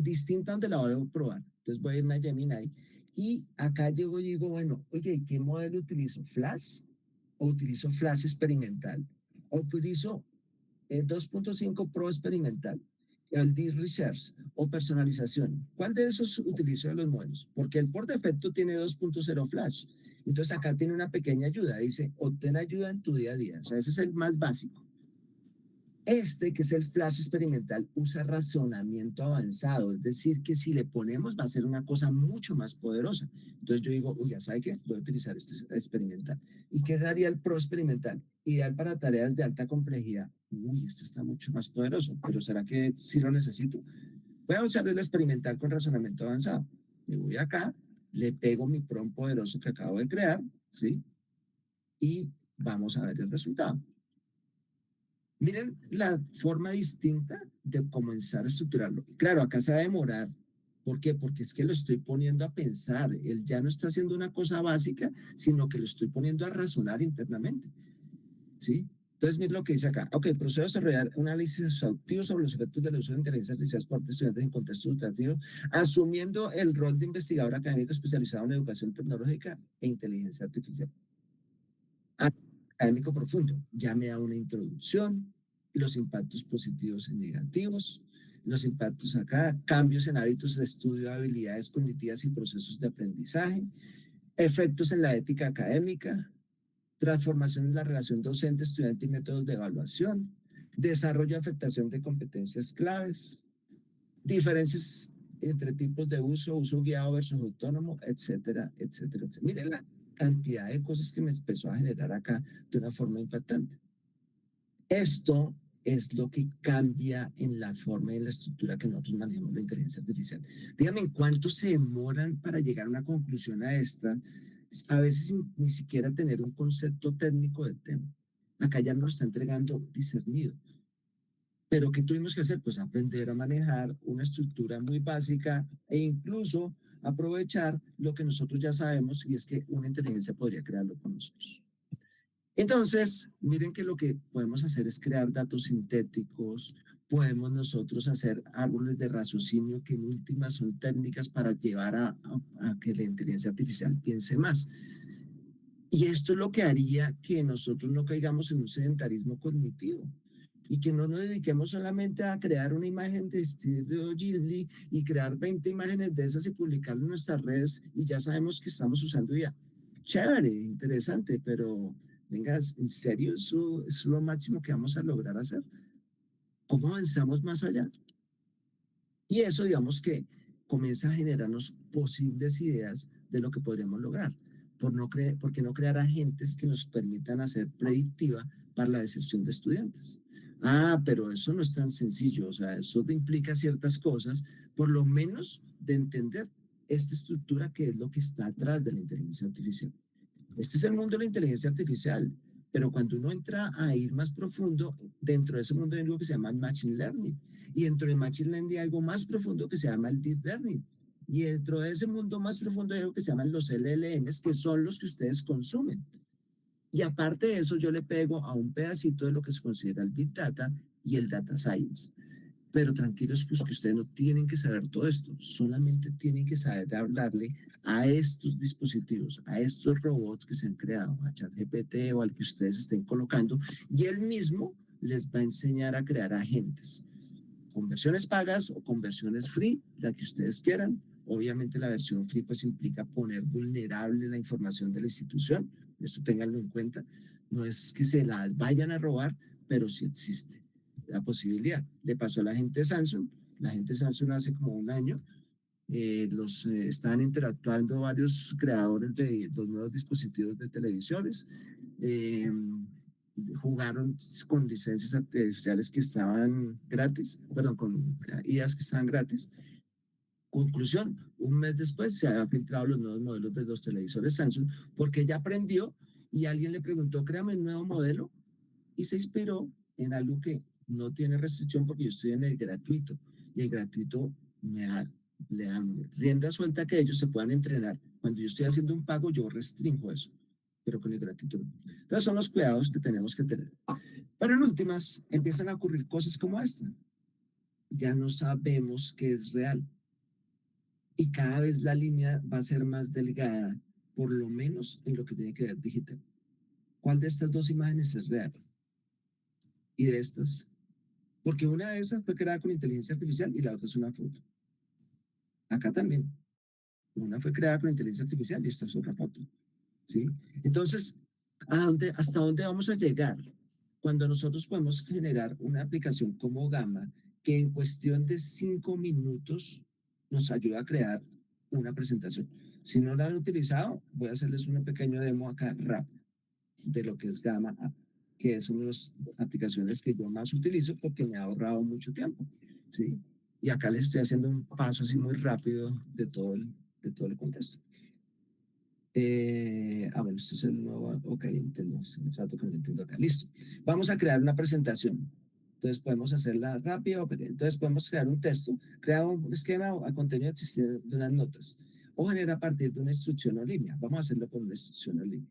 distinta donde la voy a probar. Entonces voy a irme a Gemini y acá llego y digo, bueno, oye, ¿qué modelo utilizo? ¿Flash? ¿O utilizo Flash experimental? ¿O utilizo 2.5 Pro experimental? ¿El Deep Research o personalización? ¿Cuál de esos utilizo de los modelos? Porque el por defecto tiene 2.0 Flash. Entonces acá tiene una pequeña ayuda. Dice, obtén ayuda en tu día a día. O sea, ese es el más básico. Este, que es el flash experimental, usa razonamiento avanzado, es decir, que si le ponemos va a ser una cosa mucho más poderosa. Entonces yo digo, uy, ya sabe qué, voy a utilizar este experimental. ¿Y qué sería el pro experimental? Ideal para tareas de alta complejidad. Uy, este está mucho más poderoso, pero ¿será que sí lo necesito? Voy a usar el experimental con razonamiento avanzado. Me voy acá, le pego mi prompt poderoso que acabo de crear, ¿sí? Y vamos a ver el resultado. Miren la forma distinta de comenzar a estructurarlo. Claro, acá se va a demorar. ¿Por qué? Porque es que lo estoy poniendo a pensar. Él ya no está haciendo una cosa básica, sino que lo estoy poniendo a razonar internamente. ¿Sí? Entonces, miren lo que dice acá. Ok, procedo a desarrollar un análisis exhaustivo sobre los efectos del uso de inteligencia artificial por parte de estudiantes en contexto educativo, asumiendo el rol de investigador académico especializado en educación tecnológica e inteligencia artificial. Académico profundo, ya me da una introducción, los impactos positivos y negativos, los impactos acá, cambios en hábitos de estudio de habilidades cognitivas y procesos de aprendizaje, efectos en la ética académica, transformación en la relación docente-estudiante y métodos de evaluación, desarrollo y afectación de competencias claves, diferencias entre tipos de uso guiado versus autónomo, etcétera, etcétera, etcétera. Miren la cantidad de cosas que me empezó a generar acá de una forma impactante. Esto es lo que cambia en la forma y en la estructura que nosotros manejamos la inteligencia artificial. Díganme, ¿en cuánto se demoran para llegar a una conclusión a esta? A veces sin ni siquiera tener un concepto técnico del tema. Acá ya nos lo está entregando discernido. Pero ¿qué tuvimos que hacer? Pues aprender a manejar una estructura muy básica e incluso aprovechar lo que nosotros ya sabemos, y es que una inteligencia podría crearlo con nosotros. Entonces, miren que lo que podemos hacer es crear datos sintéticos, podemos nosotros hacer árboles de raciocinio que en últimas son técnicas para llevar a que la inteligencia artificial piense más. Y esto es lo que haría que nosotros no caigamos en un sedentarismo cognitivo y que no nos dediquemos solamente a crear una imagen de estilo Ghibli y crear 20 imágenes de esas y publicarlas en nuestras redes y ya sabemos que estamos usando ya. Chévere, interesante, pero venga, ¿en serio eso es lo máximo que vamos a lograr hacer? ¿Cómo avanzamos más allá? Y eso, digamos que comienza a generarnos posibles ideas de lo que podríamos lograr. ¿Por qué no crear agentes que nos permitan hacer predictiva para la deserción de estudiantes? Ah, pero eso no es tan sencillo, o sea, eso implica ciertas cosas, por lo menos de entender esta estructura que es lo que está atrás de la inteligencia artificial. Este es el mundo de la inteligencia artificial, pero cuando uno entra a ir más profundo, dentro de ese mundo hay algo que se llama Machine Learning, y dentro de Machine Learning hay algo más profundo que se llama el Deep Learning. Y dentro de ese mundo más profundo hay algo que se llaman los LLMs, que son los que ustedes consumen. Y aparte de eso, yo le pego a un pedacito de lo que se considera el Big Data y el Data Science. Pero tranquilos, pues que ustedes no tienen que saber todo esto, solamente tienen que saber hablarle a estos dispositivos, a estos robots que se han creado, a ChatGPT o al que ustedes estén colocando, y él mismo les va a enseñar a crear agentes, con versiones pagas o con versiones free, la que ustedes quieran. Obviamente la versión free pues implica poner vulnerable la información de la institución, esto ténganlo en cuenta, no es que se la vayan a robar, pero sí existe la posibilidad. Le pasó a la gente de Samsung. La gente de Samsung hace como un año estaban interactuando varios creadores de los nuevos dispositivos de televisores jugaron con licencias artificiales que estaban gratis, perdón, con IAs que estaban gratis. Conclusión, un mes después se habían filtrado los nuevos modelos de los televisores Samsung porque ella aprendió y alguien le preguntó, créame un nuevo modelo y se inspiró en algo que no tiene restricción porque yo estoy en el gratuito y el gratuito le dan rienda suelta que ellos se puedan entrenar. Cuando yo estoy haciendo un pago, yo restringo eso, pero con el gratuito no. Entonces son los cuidados que tenemos que tener. Pero en últimas, empiezan a ocurrir cosas como esta. Ya no sabemos qué es real. Y cada vez la línea va a ser más delgada, por lo menos en lo que tiene que ver digital. ¿Cuál de estas dos imágenes es real? Y de estas, porque una de esas fue creada con inteligencia artificial y la otra es una foto. Acá también. Una fue creada con inteligencia artificial y esta es otra foto. ¿Sí? Entonces, ¿hasta dónde vamos a llegar? Cuando nosotros podemos generar una aplicación como Gamma que en cuestión de 5 minutos nos ayuda a crear una presentación. Si no la han utilizado, voy a hacerles un pequeño demo acá rápido de lo que es Gamma App, que es una de las aplicaciones que yo más utilizo porque me ha ahorrado mucho tiempo. ¿Sí? Y acá les estoy haciendo un paso así muy rápido de todo el contexto. Bueno, esto es el nuevo, ok, entiendo, el rato que no entiendo acá, listo. Vamos a crear una presentación, entonces podemos hacerla rápido, entonces podemos crear un texto, crear un esquema a contenido existente de unas notas, o generar a partir de una instrucción en línea, vamos a hacerlo con una instrucción en línea.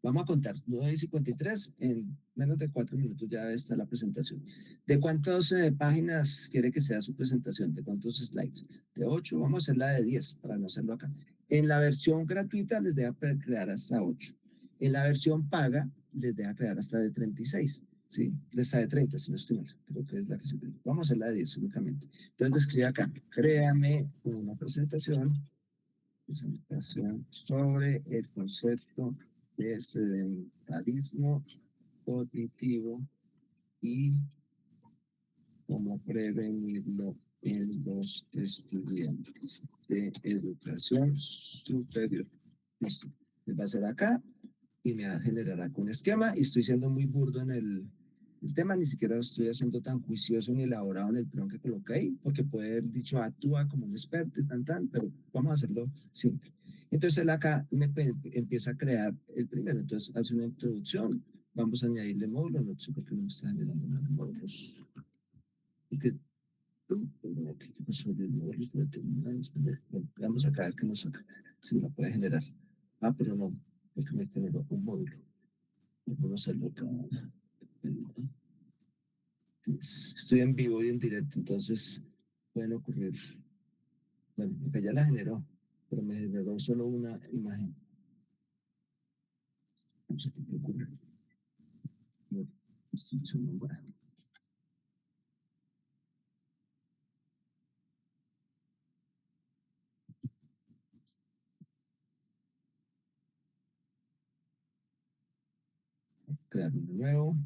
Vamos a contar 9:53, en menos de 4 minutos ya está la presentación. ¿De cuántas páginas quiere que sea su presentación? ¿De cuántos slides? De 8, vamos a hacerla de 10 para no hacerlo acá. En la versión gratuita les deja crear hasta 8. En la versión paga les deja crear hasta de 36. ¿Sí? Hasta de 30, si no estoy mal. Creo que es la que se tiene. Vamos a hacerla de 10 únicamente. Entonces escribe acá, créame una presentación sobre el concepto de sedentarismo cognitivo y cómo prevenirlo en los estudiantes de educación superior. Listo. Me va a hacer acá y me va a generar acá un esquema y estoy siendo muy burdo en el tema, ni siquiera lo estoy haciendo tan juicioso ni elaborado en el prompt que coloqué ahí, porque puede haber dicho actúa como un experto y pero vamos a hacerlo simple. Entonces él acá empieza a crear el primero, entonces hace una introducción, vamos a añadirle módulos, no sé por qué no me está generando nada de módulos. ¿Qué pasó de módulos? Vamos a caer que no saca, si me lo puede generar. Pero no, porque me generó un módulo. Vamos a hacerlo acá. Estoy en vivo y en directo, entonces pueden ocurrir. Bueno, acá ya la generó, pero me generó solo una imagen. No sé qué ocurre. Bueno, instrucción nombrada. Crear uno nuevo.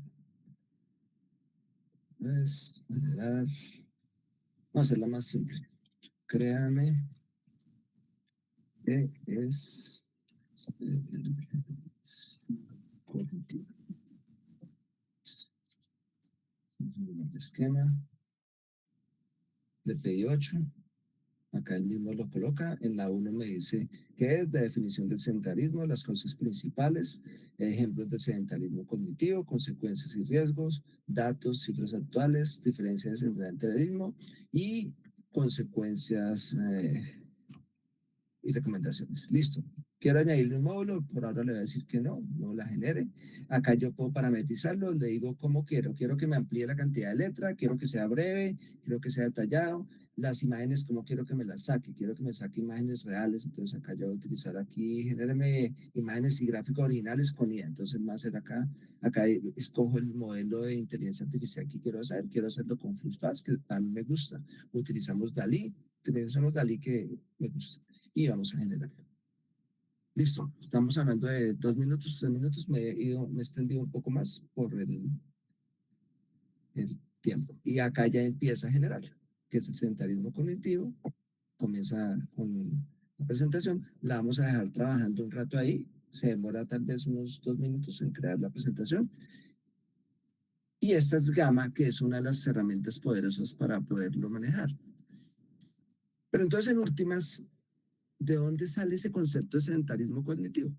Pues, generar. Vamos a hacerla más simple. Créame que es cognitivo. Un esquema de PI8. Acá él mismo lo coloca. En la 1 me dice qué es la definición del sedentarismo, las causas principales, ejemplos del sedentarismo cognitivo, consecuencias y riesgos, datos, cifras actuales, diferencias en el sedentarismo y consecuencias y recomendaciones. Listo. Quiero añadirle un módulo, por ahora le voy a decir que no, no la genere. Acá yo puedo parametrizarlo, le digo cómo quiero. Quiero que me amplíe la cantidad de letra, quiero que sea breve, quiero que sea detallado. Las imágenes, cómo quiero que me las saque. Quiero que me saque imágenes reales. Entonces acá yo voy a utilizar aquí, genéreme imágenes y gráficos originales con IA. Entonces va a ser acá escojo el modelo de inteligencia artificial que quiero hacer. Quiero hacerlo con FluxFast, que a mí me gusta. Utilizamos DALI, utilizamos DALI que me gusta. Y vamos a generar. Listo, estamos hablando de 2 minutos, 3 minutos, me he extendido un poco más por el tiempo. Y acá ya empieza a generar, que es el sedentarismo cognitivo, comienza con la presentación, la vamos a dejar trabajando un rato ahí, se demora tal vez unos 2 minutos en crear la presentación, Y esta es Gamma, que es una de las herramientas poderosas para poderlo manejar. Pero entonces, en últimas, ¿de dónde sale ese concepto de sedentarismo cognitivo?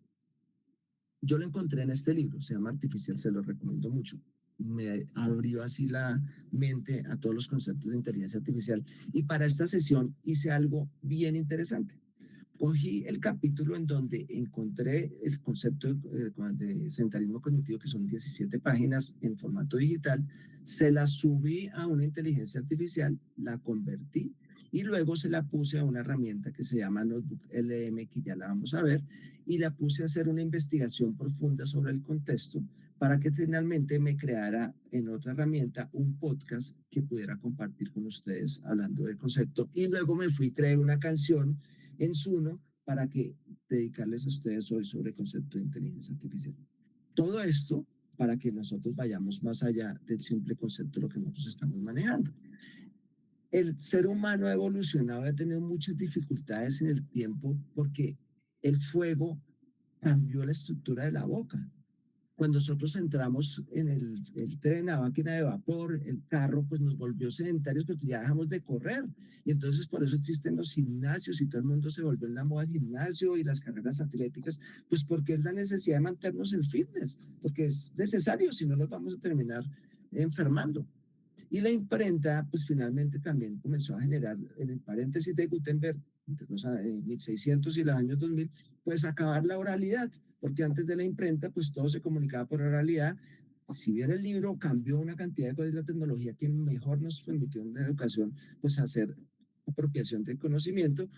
Yo lo encontré en este libro, se llama Artificial, se lo recomiendo mucho. Me abrió así la mente a todos los conceptos de inteligencia artificial. Y para esta sesión hice algo bien interesante. Cogí el capítulo en donde encontré el concepto de sedentarismo cognitivo, que son 17 páginas en formato digital, se la subí a una inteligencia artificial, la convertí y luego se la puse a una herramienta que se llama Notebook LM, que ya la vamos a ver, y la puse a hacer una investigación profunda sobre el contexto para que finalmente me creara en otra herramienta un podcast que pudiera compartir con ustedes hablando del concepto. Y luego me fui a crear una canción en Suno para que dedicarles a ustedes hoy sobre el concepto de inteligencia artificial. Todo esto para que nosotros vayamos más allá del simple concepto de lo que nosotros estamos manejando. El ser humano ha evolucionado, ha tenido muchas dificultades en el tiempo porque el fuego cambió la estructura de la boca. Cuando nosotros entramos en el tren, la máquina de vapor, el carro, pues nos volvió sedentarios porque ya dejamos de correr. Y entonces por eso existen los gimnasios y todo el mundo se volvió en la moda del gimnasio y las carreras atléticas, pues porque es la necesidad de mantenernos en fitness, porque es necesario, si no nos vamos a terminar enfermando. Y la imprenta, pues finalmente también comenzó a generar, en el paréntesis de Gutenberg, entre los 1600 y los años 2000, pues acabar la oralidad, porque antes de la imprenta, pues todo se comunicaba por oralidad. Si bien el libro cambió una cantidad de cosas de la tecnología que mejor nos permitió en la educación, pues hacer apropiación del conocimiento,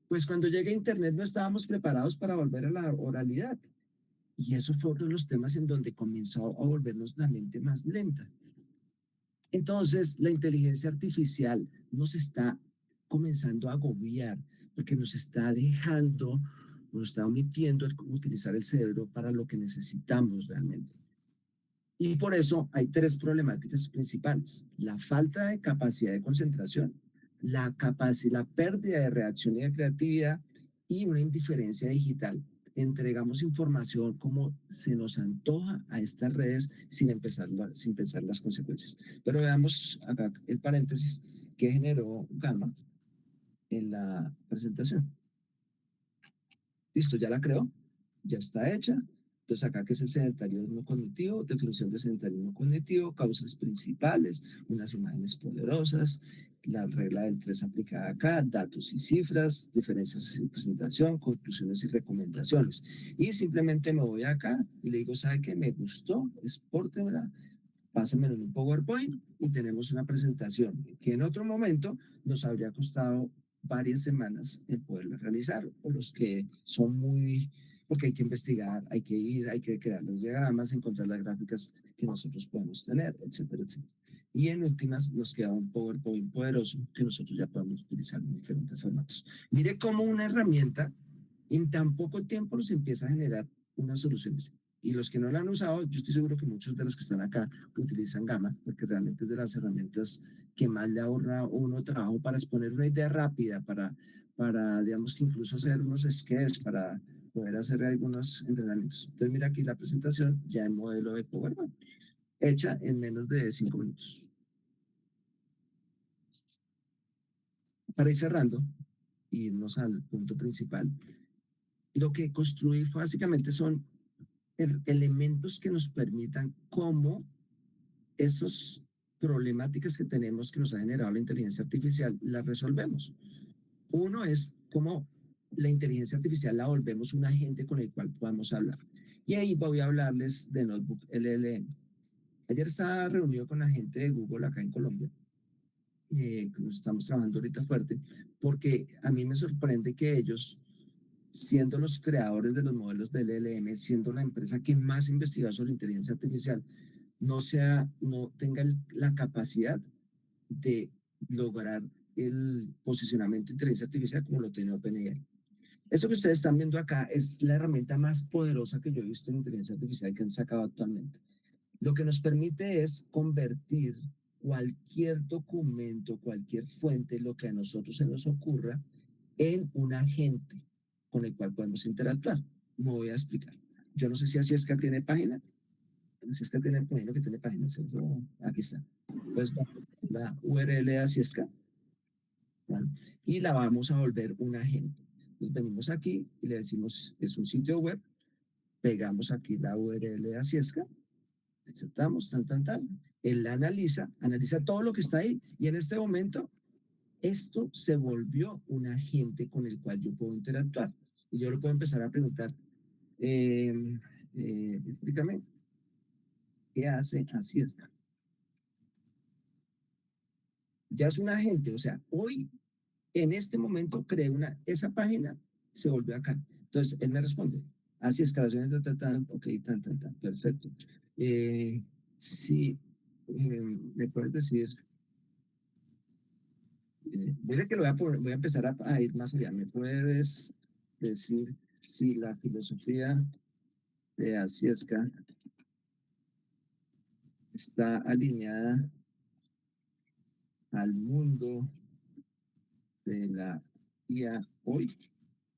pues cuando llegue Internet no estábamos preparados para volver a la oralidad. Y eso fue otro de los temas en donde comenzó a volvernos la mente más lenta. Entonces, la inteligencia artificial nos está comenzando a agobiar porque nos está dejando, nos está omitiendo el utilizar el cerebro para lo que necesitamos realmente. Y por eso hay tres problemáticas principales: la falta de capacidad de concentración, la pérdida de reacción y de creatividad y una indiferencia digital. Entregamos información como se nos antoja a estas redes sin pensar las consecuencias. Pero veamos acá el paréntesis que generó Gamma en la presentación. Listo, ya la creó, ya está hecha. Entonces acá, ¿qué es el sedentarismo cognitivo? Definición de sedentarismo cognitivo, causas principales, unas imágenes poderosas, la regla del 3 aplicada acá, datos y cifras, diferencias en presentación, conclusiones y recomendaciones. Y simplemente me voy acá y le digo, ¿sabe qué? Me gustó, expórtemela, pásenmelo en un PowerPoint y tenemos una presentación que en otro momento nos habría costado varias semanas en poderla realizar, o los que son muy, porque hay que investigar, hay que ir, hay que crear los diagramas, encontrar las gráficas que nosotros podemos tener, etcétera, etcétera. Y en últimas nos queda un PowerPoint poderoso que nosotros ya podemos utilizar en diferentes formatos. Mire cómo una herramienta en tan poco tiempo nos empieza a generar unas soluciones. Y los que no la han usado, yo estoy seguro que muchos de los que están acá utilizan Gamma, porque realmente es de las herramientas que más le ahorra uno trabajo para exponer una idea rápida, para digamos que incluso hacer unos sketches, para poder hacer algunos entrenamientos. Entonces mira aquí la presentación ya en modelo de PowerPoint, hecha en menos de 5 minutos. Para ir cerrando y irnos al punto principal, lo que construí básicamente son elementos que nos permitan cómo esas problemáticas que tenemos que nos ha generado la inteligencia artificial las resolvemos. Uno es cómo la inteligencia artificial la volvemos un agente con el cual podamos hablar. Y ahí voy a hablarles de Notebook LLM. Ayer estaba reunido con la gente de Google acá en Colombia. Estamos trabajando ahorita fuerte porque a mí me sorprende que ellos, siendo los creadores de los modelos del LLM, siendo la empresa que más investiga sobre inteligencia artificial, no tenga la capacidad de lograr el posicionamiento de inteligencia artificial como lo tiene OpenAI. Esto que ustedes están viendo acá es la herramienta más poderosa que yo he visto en inteligencia artificial que han sacado actualmente. Lo que nos permite es convertir cualquier documento, cualquier fuente, lo que a nosotros se nos ocurra, en un agente con el cual podemos interactuar. Me voy a explicar. Yo no sé si así es que tiene página. Si es que tiene, por ejemplo, que tiene páginas, ¿cierto? Aquí está. Entonces, la URL así es que, ¿vale? Y la vamos a volver un agente. Entonces, venimos aquí y le decimos, es un sitio web, pegamos aquí la URL de Asiesca, insertamos, él la analiza todo lo que está ahí y en este momento esto se volvió un agente con el cual yo puedo interactuar. Y yo le puedo empezar a preguntar, explícame, ¿qué hace Asiesca? Ya es un agente, o sea, hoy, en este momento, creé esa página, se volvió acá. Entonces, él me responde, así escalaciones, ok, perfecto. Sí, me puedes decir, mira que voy a empezar a ir más allá. ¿Me puedes decir si la filosofía de Asiesca está alineada al mundo de la IA hoy?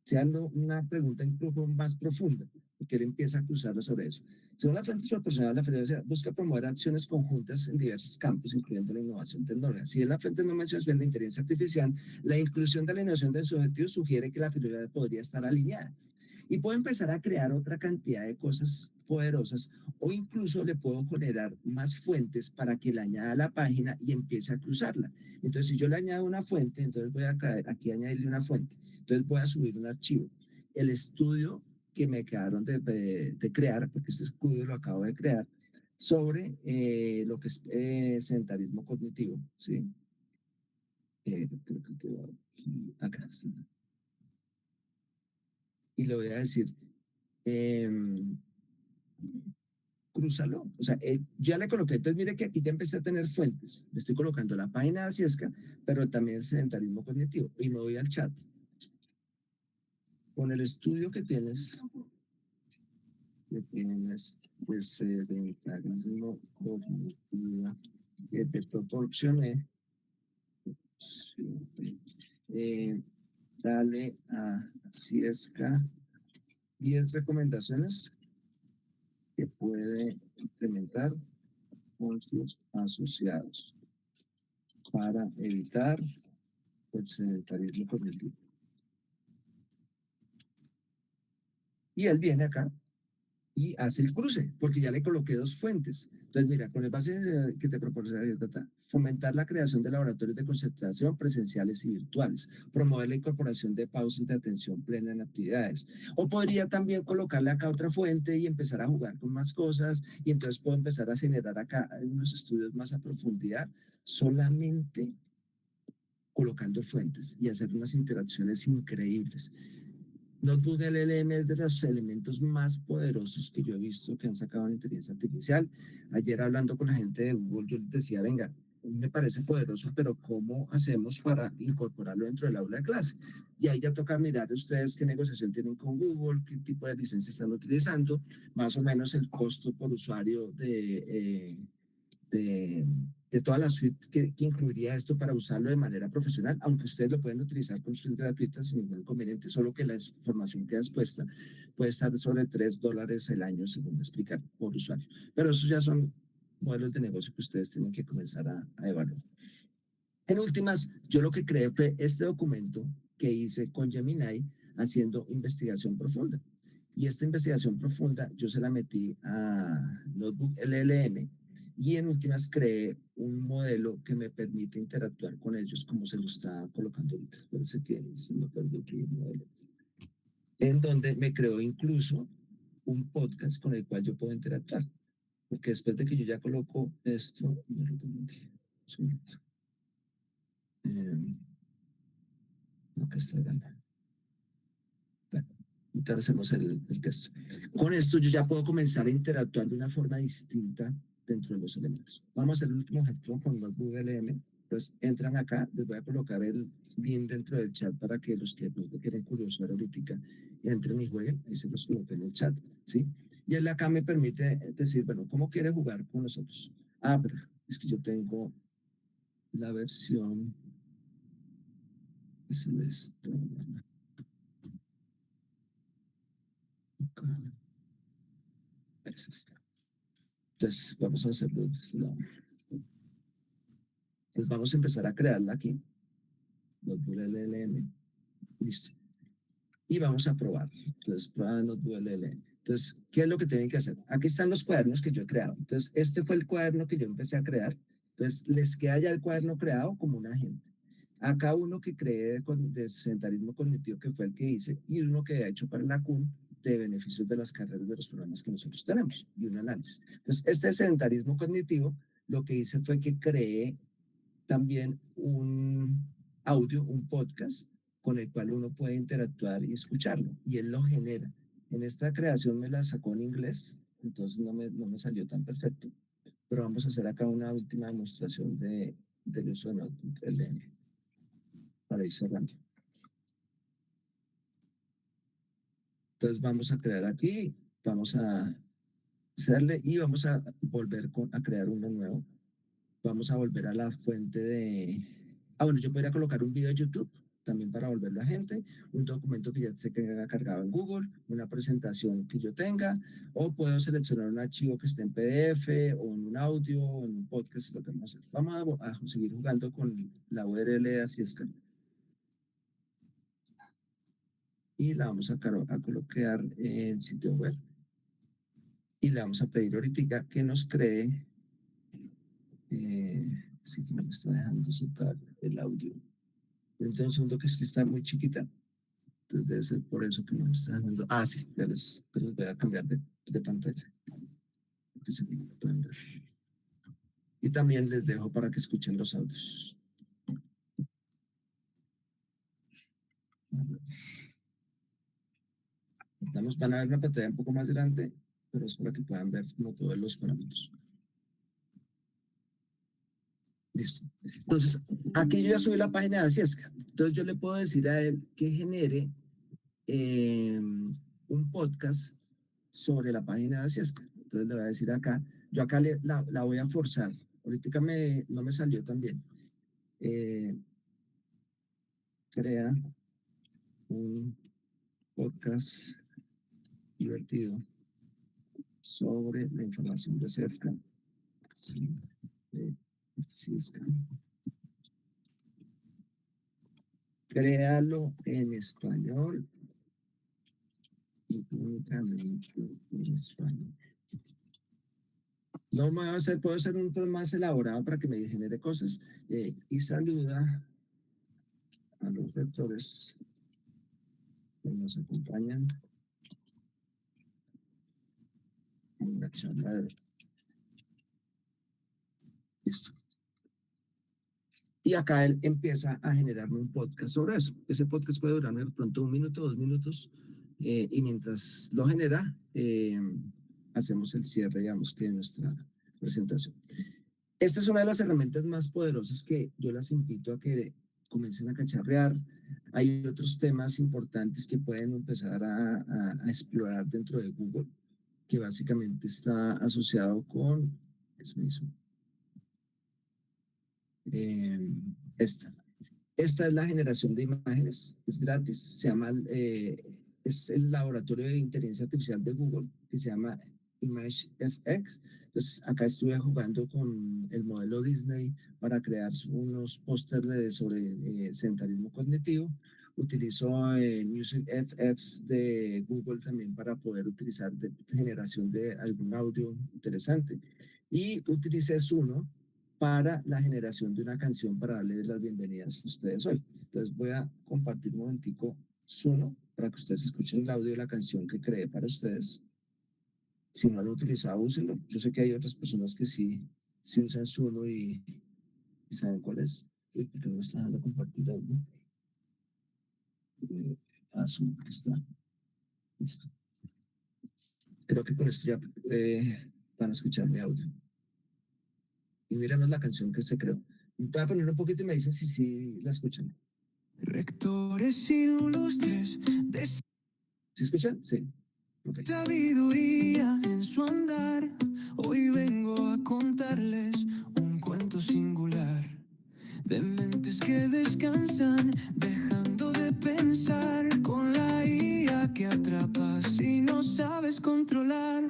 Se dando una pregunta incluso más profunda, porque él empieza a cruzarlo sobre eso. Según las fuentes proporcionadas, la Federación busca promover acciones conjuntas en diversos campos, incluyendo la innovación tecnológica. Si en la fuente no menciona bien la inteligencia artificial, la inclusión de la innovación de su objetivo sugiere que la filosofía podría estar alineada. Y puedo empezar a crear otra cantidad de cosas poderosas o incluso le puedo generar más fuentes para que le añada a la página y empiece a cruzarla. Entonces, si yo le añado una fuente, entonces voy a aquí añadirle una fuente. Entonces voy a subir un archivo. El estudio que me quedaron de crear, porque este estudio lo acabo de crear, sobre lo que es sedentarismo cognitivo, ¿sí? Creo que quedó aquí, acá está. Y le voy a decir, eh, crúzalo. O sea, ya le coloqué, entonces mire que aquí ya empecé a tener fuentes. Le estoy colocando la página de Asiesca, pero también el sedentarismo cognitivo. Y me voy al chat. Con el estudio que tienes de sedentarismo cognitivo que te proporcioné, dale a Asiesca 10 recomendaciones que puede implementar con sus asociados para evitar el sedentarismo cognitivo. Y él viene acá y hace el cruce, porque ya le coloqué dos fuentes. Entonces, mira, con el base que te proporciona, fomentar la creación de laboratorios de concentración presenciales y virtuales, promover la incorporación de pausas de atención plena en actividades. O podría también colocarle acá otra fuente y empezar a jugar con más cosas, y entonces puedo empezar a generar acá unos estudios más a profundidad, solamente colocando fuentes y hacer unas interacciones increíbles. Notebook LLM es de los elementos más poderosos que yo he visto que han sacado en inteligencia artificial. Ayer hablando con la gente de Google, yo les decía, venga, me parece poderoso, pero ¿cómo hacemos para incorporarlo dentro del aula de clase? Y ahí ya toca mirar ustedes qué negociación tienen con Google, qué tipo de licencia están utilizando, más o menos el costo por usuario de, de toda la suite que incluiría esto para usarlo de manera profesional, aunque ustedes lo pueden utilizar con suite gratuita sin ningún inconveniente, solo que la información que has puesta puede estar sobre $3 el año, según me explicar, por usuario. Pero esos ya son modelos de negocio que ustedes tienen que comenzar a evaluar. En últimas, yo lo que creé fue este documento que hice con Gemini haciendo investigación profunda. Y esta investigación profunda yo se la metí a Notebook LLM y en últimas creé un modelo que me permite interactuar con ellos como se lo está colocando ahorita. Parece que se me perdió aquí el modelo. En donde me creó incluso un podcast con el cual yo puedo interactuar. Porque después de que yo ya coloco esto, no lo tengo aquí. Acá está grande. Bueno, entonces hacemos el texto. Con esto yo ya puedo comenzar a interactuar de una forma distinta dentro de los elementos. Vamos a hacer el último ejemplo con los VLM. Entonces entran acá, les voy a colocar el link dentro del chat para que los que no quieren curiosar ahorita entren y jueguen. Ahí se los coloqué en el chat, ¿sí? Y él acá me permite decir, bueno, ¿cómo quiere jugar con nosotros? Ah, pero es que yo tengo la versión, es esta. Es esta. Entonces vamos a hacerlo de este lado. Entonces vamos a empezar a crearla aquí. Notebook LLM. Listo. Y vamos a probar. Entonces, prueba Notebook LLM. Entonces, ¿qué es lo que tienen que hacer? Aquí están los cuadernos que yo he creado. Entonces, este fue el cuaderno que yo empecé a crear. Entonces, les queda ya el cuaderno creado como un agente. Acá uno que creé de sedentarismo cognitivo, que fue el que hice, y uno que he hecho para la CUN de beneficios de las carreras de los programas que nosotros tenemos, y un análisis. Entonces, este sedentarismo cognitivo, lo que hice fue que creé también un audio, un podcast, con el cual uno puede interactuar y escucharlo, y él lo genera. En esta creación me la sacó en inglés, entonces no me salió tan perfecto, pero vamos a hacer acá una última demostración del uso de Notebook LM para ir cerrando. Entonces vamos a crear aquí, vamos a hacerle y vamos a volver a crear uno nuevo. Vamos a volver a la fuente de... bueno, yo podría colocar un video de YouTube también para volverlo a gente, un documento que ya se quede cargado en Google, una presentación que yo tenga, o puedo seleccionar un archivo que esté en PDF o en un audio o en un podcast, lo que vamos a hacer. Vamos a seguir jugando con la URL de Asiesca. Y la vamos a colocar en sitio web. Y le vamos a pedir ahorita que nos cree... sí que me está dejando sacar el audio. Entonces, un segundo que es que está muy chiquita. Entonces debe ser por eso que no me está dejando. Sí, ya les voy a cambiar de pantalla. Que se pueden ver. Y también les dejo para que escuchen los audios. Van a ver una pantalla un poco más grande, pero es para que puedan ver como todos los parámetros. Listo. Entonces, aquí yo ya subí la página de Asiesca. Entonces, yo le puedo decir a él que genere un podcast sobre la página de Asiesca. Entonces, le voy a decir acá, yo acá la voy a forzar. Ahorita no me salió tan bien. Crea un podcast divertido sobre la información de Asiesca. Créalo en español y únicamente en español. No me va a hacer, puedo hacer un poco más elaborado para que me genere cosas. Y saluda a los lectores que nos acompañan en la charla de hoy. Listo. Y acá él empieza a generarme un podcast sobre eso. Ese podcast puede durarme de pronto 1 minuto, 2 minutos, y mientras lo genera, hacemos el cierre, digamos, que de nuestra presentación. Esta es una de las herramientas más poderosas que yo las invito a que comiencen a cacharrear. Hay otros temas importantes que pueden empezar a explorar dentro de Google, que básicamente está asociado con... Esta es la generación de imágenes, es gratis, se llama, es el laboratorio de inteligencia artificial de Google, que se llama ImageFX. Entonces, acá estuve jugando con el modelo Disney para crear unos pósters sobre sedentarismo cognitivo. Utilizo MusicFX de Google también para poder utilizar generación de algún audio interesante. Y utilicé Suno para la generación de una canción para darles las bienvenidas a ustedes hoy. Entonces voy a compartir un momentico Suno para que ustedes escuchen el audio de la canción que creé para ustedes. Si no lo han utilizado, úsenlo. Yo sé que hay otras personas que sí usan Suno y saben cuál es. ¿Por qué no me está dejando compartir audio? Suno, aquí está. Listo. Creo que con esto ya van a escuchar mi audio. Y miremos la canción que se creó. Voy a poner un poquito y me dicen si la escuchan. Rectores ilustres de... ¿Sí escuchan? Sí. Okay. Sabiduría en su andar. Hoy vengo a contarles un cuento singular de mentes que descansan, dejando de pensar con la IA que atrapas y no sabes controlar.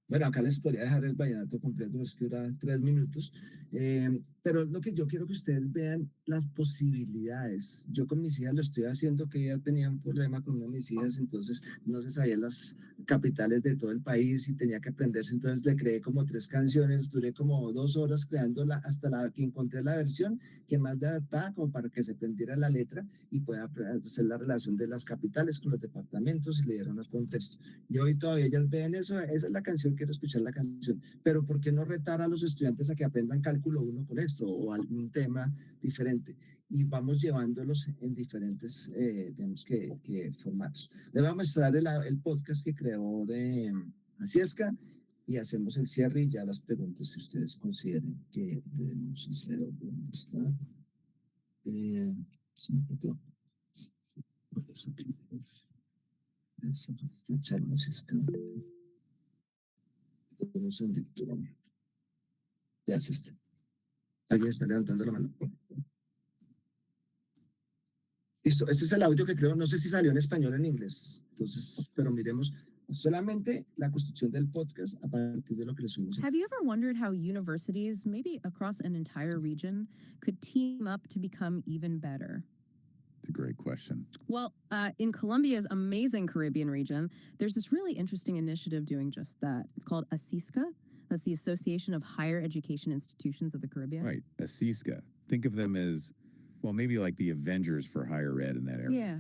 Bueno, acá les podría dejar el vallenato completo, es que dura 3 minutos, pero lo que yo quiero que ustedes vean las posibilidades. Yo con mis hijas lo estoy haciendo, que ella tenía un problema con una de mis hijas, entonces no se sabían las capitales de todo el país y tenía que aprenderse, entonces le creé como 3 canciones, duré como 2 horas creándola hasta la que encontré la versión que más le adaptaba como para que se aprendiera la letra y pueda hacer la relación de las capitales con los departamentos y le dieron un contexto. Y hoy todavía ellas ven eso, esa es la canción, quiero escuchar la canción, pero ¿por qué no retar a los estudiantes a que aprendan cálculo uno con esto o algún tema diferente? Y vamos llevándolos en diferentes, digamos que formatos. Les voy a mostrar el podcast que creó de Asiesca y hacemos el cierre y ya las preguntas que ustedes consideren que debemos hacer. ¿Dónde está? Se me perdió. Está Charlie Asiesca. Un segundito. Ya es este. Alguien está levantando la mano. Listo, este es el audio que creo, no sé si salió en español o en inglés. Entonces, pero miremos solamente la construcción del podcast a partir de lo que le subimos.
Have you ever wondered how universities, maybe across an entire region, could team up to become even better?
It's a great question.
Well, in Colombia's amazing Caribbean region, there's this really interesting initiative doing just that. It's called ASISCA. That's the Association of Higher Education Institutions of the Caribbean.
Right. ASISCA. Think of them as, well, maybe like the Avengers for higher ed in that area.
Yeah.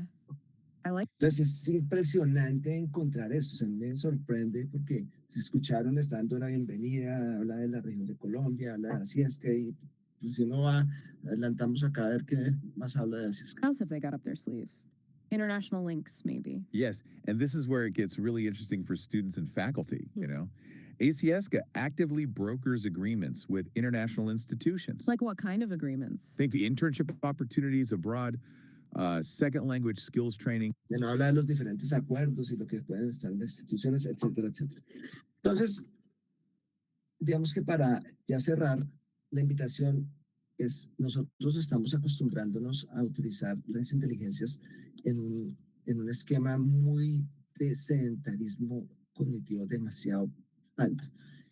I like.
Entonces es impresionante encontrar eso, o sea, me sorprende porque si escucharon, está dando la bienvenida, habla de la región de Colombia, habla de Asiesca y pues, si no va, adelantamos acá a ver qué más habla de Asiesca.
What else have they got up their sleeve? International links, maybe.
Yes. And this is where it gets really interesting for students and faculty, you know. ACIESCA actively brokers agreements with international institutions.
Like what kind of agreements?
Think the internship opportunities abroad, second language skills training.
Ya no habla de los diferentes acuerdos y lo que pueden estar en las instituciones, etcétera, etcétera. Entonces, digamos que para ya cerrar, la invitación es, nosotros estamos acostumbrándonos a utilizar las inteligencias en un esquema muy de sedentarismo cognitivo demasiado alto.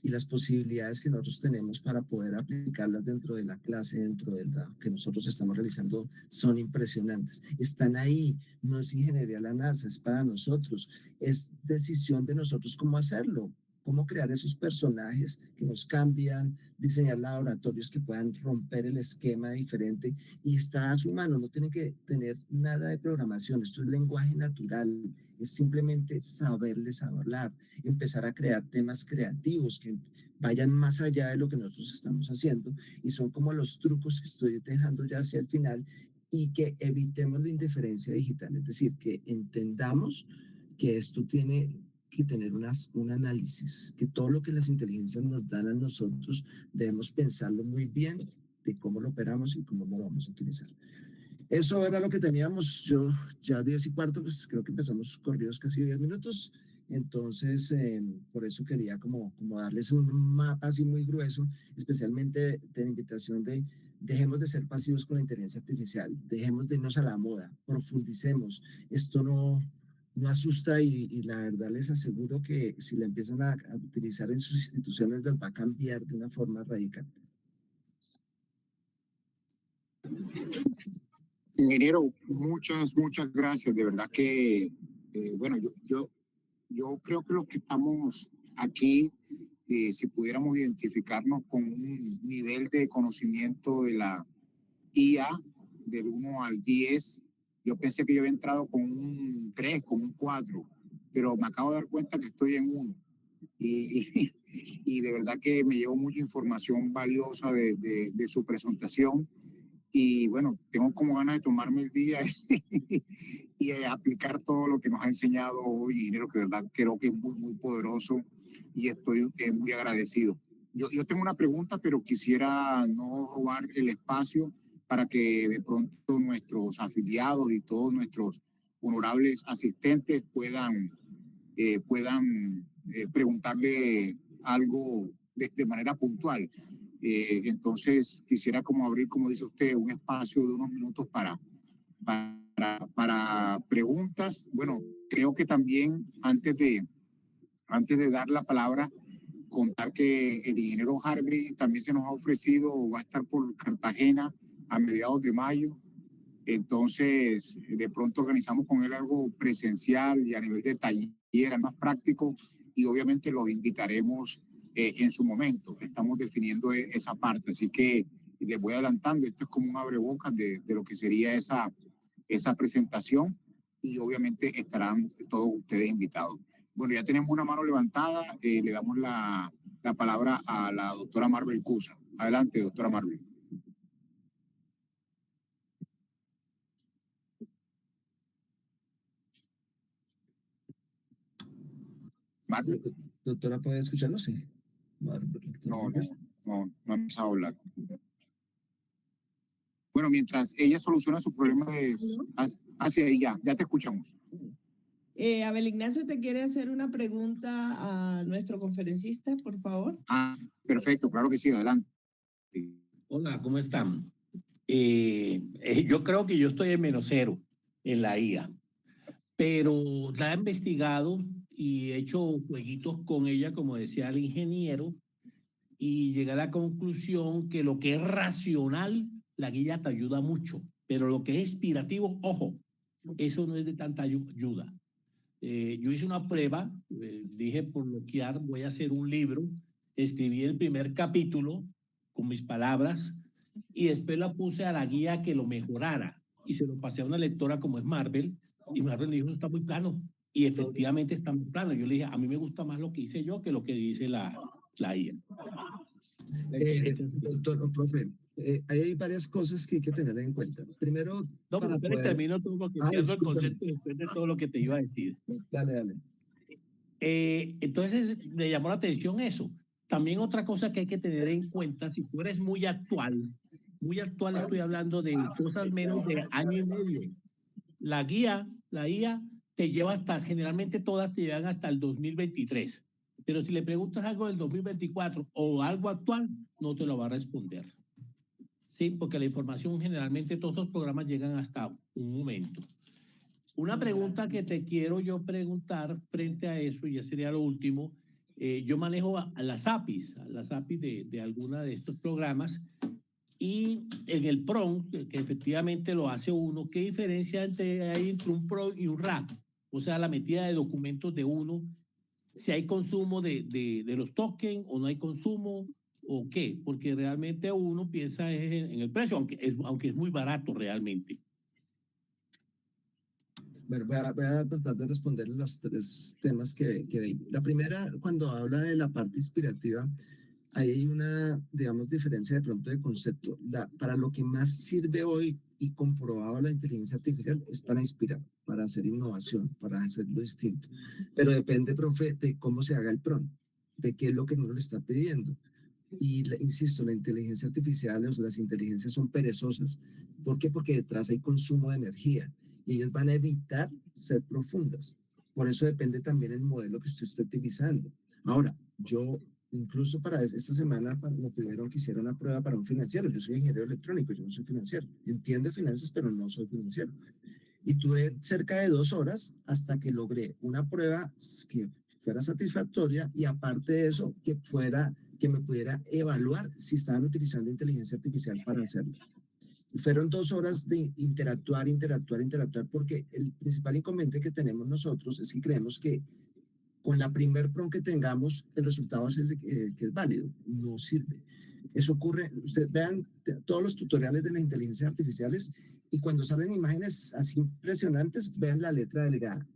Y las posibilidades que nosotros tenemos para poder aplicarlas dentro de la clase, dentro de la que nosotros estamos realizando, son impresionantes. Están ahí, no es ingeniería la NASA, es para nosotros. Es decisión de nosotros cómo hacerlo, cómo crear esos personajes que nos cambian, diseñar laboratorios que puedan romper el esquema diferente y está a su mano, no tienen que tener nada de programación, esto es lenguaje natural, es simplemente saberles hablar, empezar a crear temas creativos que vayan más allá de lo que nosotros estamos haciendo y son como los trucos que estoy dejando ya hacia el final y que evitemos la indiferencia digital, es decir, que entendamos que esto tiene que tener un análisis, que todo lo que las inteligencias nos dan a nosotros debemos pensarlo muy bien de cómo lo operamos y cómo lo vamos a utilizar. Eso era lo que teníamos. Yo ya 10:15, pues creo que empezamos corridos casi 10 minutos. Entonces, por eso quería como darles un mapa así muy grueso, especialmente de la invitación de dejemos de ser pasivos con la inteligencia artificial, dejemos de irnos a la moda, profundicemos. Esto no asusta y la verdad les aseguro que si la empiezan a utilizar en sus instituciones les va a cambiar de una forma radical.
Ingeniero, muchas gracias. De verdad que, bueno, yo creo que los que estamos aquí, si pudiéramos identificarnos con un nivel de conocimiento de la IA del 1 al 10, yo pensé que yo había entrado con un 3, con un 4, pero me acabo de dar cuenta que estoy en 1. Y de verdad que me llevo mucha información valiosa de su presentación. Y bueno, tengo como ganas de tomarme el día y aplicar todo lo que nos ha enseñado hoy, ingeniero, que de verdad creo que es muy poderoso y estoy muy agradecido. Yo tengo una pregunta, pero quisiera no robar el espacio para que de pronto nuestros afiliados y todos nuestros honorables asistentes puedan preguntarle algo de manera puntual. Entonces quisiera como abrir, como dice usted, un espacio de unos minutos para preguntas. Bueno, creo que también antes de dar la palabra, contar que el ingeniero Harvey también se nos ha ofrecido, va a estar por Cartagena a mediados de mayo. Entonces, de pronto organizamos con él algo presencial y a nivel de taller, más práctico, y obviamente los invitaremos en su momento. Estamos definiendo esa parte, así que les voy adelantando, esto es como un abrebocas de lo que sería esa presentación, y obviamente estarán todos ustedes invitados. Bueno, ya tenemos una mano levantada, le damos la palabra a la doctora Marvel Cusa. Adelante, doctora Marvel. Marvel.
Doctora, ¿puede escucharnos? Sí.
No ha empezado a hablar. Bueno, mientras ella soluciona su problema hacia ahí, ya te escuchamos.
Abel Ignacio, ¿te quiere hacer una pregunta a nuestro conferencista, por favor?
Perfecto, claro que sí, adelante.
Hola, ¿cómo están? Yo creo que yo estoy en -0 en la IA, pero la he investigado y he hecho jueguitos con ella, como decía el ingeniero, y llegué a la conclusión que lo que es racional, la guía te ayuda mucho, pero lo que es inspirativo, ojo, eso no es de tanta ayuda. Yo hice una prueba, dije por bloquear, voy a hacer un libro, escribí el primer capítulo con mis palabras y después la puse a la guía que lo mejorara y se lo pasé a una lectora como es Marvel, y Marvel le dijo, está muy plano, y efectivamente está muy plano. Yo le dije, a mí me gusta más lo que hice yo que lo que dice la IA.
Doctor, profe, hay varias cosas que hay que tener en cuenta. Primero,
no, pero termino todo lo que pierdo el concepto después de todo lo que te iba a decir.
Dale.
Entonces, me llamó la atención eso. También otra cosa que hay que tener en cuenta, si tú eres muy actual estoy hablando de cosas menos de año y medio. La IA te lleva generalmente todas te llevan hasta el 2023. Pero si le preguntas algo del 2024 o algo actual, no te lo va a responder. Sí, porque la información generalmente, todos los programas llegan hasta un momento. Una pregunta que te quiero yo preguntar frente a eso, y ya sería lo último, yo manejo a las APIs de alguna de estos programas, y en el PROM, que efectivamente lo hace uno, ¿qué diferencia hay entre un PROM y un RAP? O sea, la metida de documentos de uno, si hay consumo de los tokens o no hay consumo, o qué, porque realmente uno piensa en el precio, aunque es muy barato realmente.
Bueno, voy a tratar de responder los tres temas que vi. La primera, cuando habla de la parte inspirativa, ahí hay una, digamos, diferencia de pronto de concepto. Para lo que más sirve hoy y comprobado la inteligencia artificial es para inspirar, para hacer innovación, para hacerlo distinto. Pero depende, profe, de cómo se haga el prompt, de qué es lo que uno le está pidiendo. Y insisto, la inteligencia artificial, o sea, las inteligencias son perezosas. ¿Por qué? Porque detrás hay consumo de energía y ellas van a evitar ser profundas. Por eso depende también el modelo que usted esté utilizando. Ahora, yo incluso para esta semana me pidieron que hiciera una prueba para un financiero. Yo soy ingeniero electrónico, yo no soy financiero. Entiendo finanzas, pero no soy financiero. Y tuve cerca de 2 horas hasta que logré una prueba que fuera satisfactoria y aparte de eso, que me pudiera evaluar si estaban utilizando inteligencia artificial para hacerlo. Fueron 2 horas de interactuar, porque el principal inconveniente que tenemos nosotros es que creemos que con la primer prompt que tengamos, el resultado es el que es válido. No sirve. Eso ocurre, ustedes vean todos los tutoriales de las inteligencias artificiales y cuando salen imágenes así impresionantes, vean la letra delgada.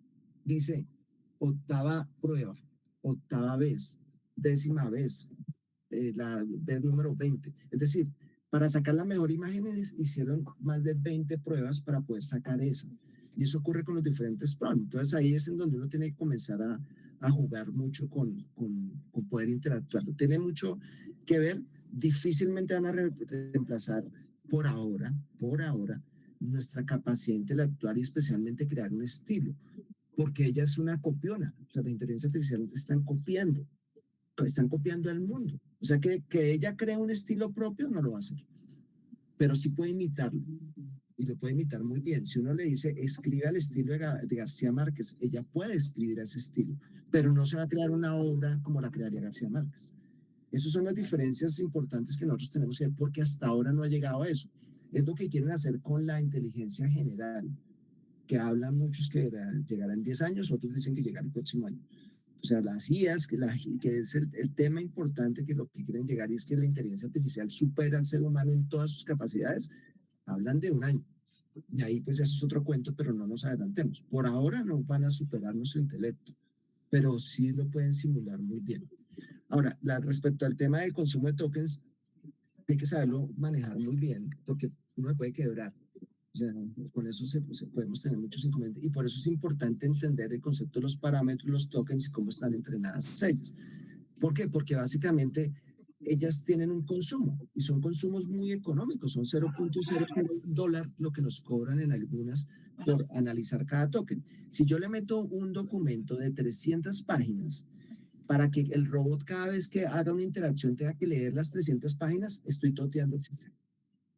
Dice 8ª prueba, 8ª vez, 10ª vez, la vez número 20. Es decir, para sacar la mejor imagen hicieron más de 20 pruebas para poder sacar esa. Y eso ocurre con los diferentes prompts. Entonces ahí es en donde uno tiene que comenzar a jugar mucho con poder interactuar. Tiene mucho que ver. Difícilmente van a reemplazar por ahora nuestra capacidad intelectual y especialmente crear un estilo, porque ella es una copiona. O sea, la inteligencia artificial están copiando el mundo. O sea, que ella crea un estilo propio no lo va a hacer, pero sí puede imitarlo y lo puede imitar muy bien. Si uno le dice, escribe al estilo de García Márquez, ella puede escribir ese estilo. pero no se va a crear una obra como la crearía García Márquez. Esas son las diferencias importantes que nosotros tenemos que ver porque hasta ahora no ha llegado a eso. Es lo que quieren hacer con la inteligencia general, que hablan muchos que llegará en 10 años, otros dicen que llegará el próximo año. O sea, las IAs, que es el tema importante que lo que quieren llegar y es que la inteligencia artificial supera al ser humano en todas sus capacidades, hablan de un año. Y ahí pues eso es otro cuento, pero no nos adelantemos. Por ahora no van a superar nuestro intelecto, pero sí lo pueden simular muy bien. Ahora, respecto al tema del consumo de tokens, hay que saberlo manejar muy bien, porque uno se puede quebrar. O sea, con eso podemos tener muchos inconvenientes. Y por eso es importante entender el concepto de los parámetros, los tokens y cómo están entrenadas ellas. ¿Por qué? Porque básicamente ellas tienen un consumo y son consumos muy económicos. Son $0.00 lo que nos cobran en algunas por analizar cada token. Si yo le meto un documento de 300 páginas, para que el robot cada vez que haga una interacción tenga que leer las 300 páginas, estoy toteando el sistema,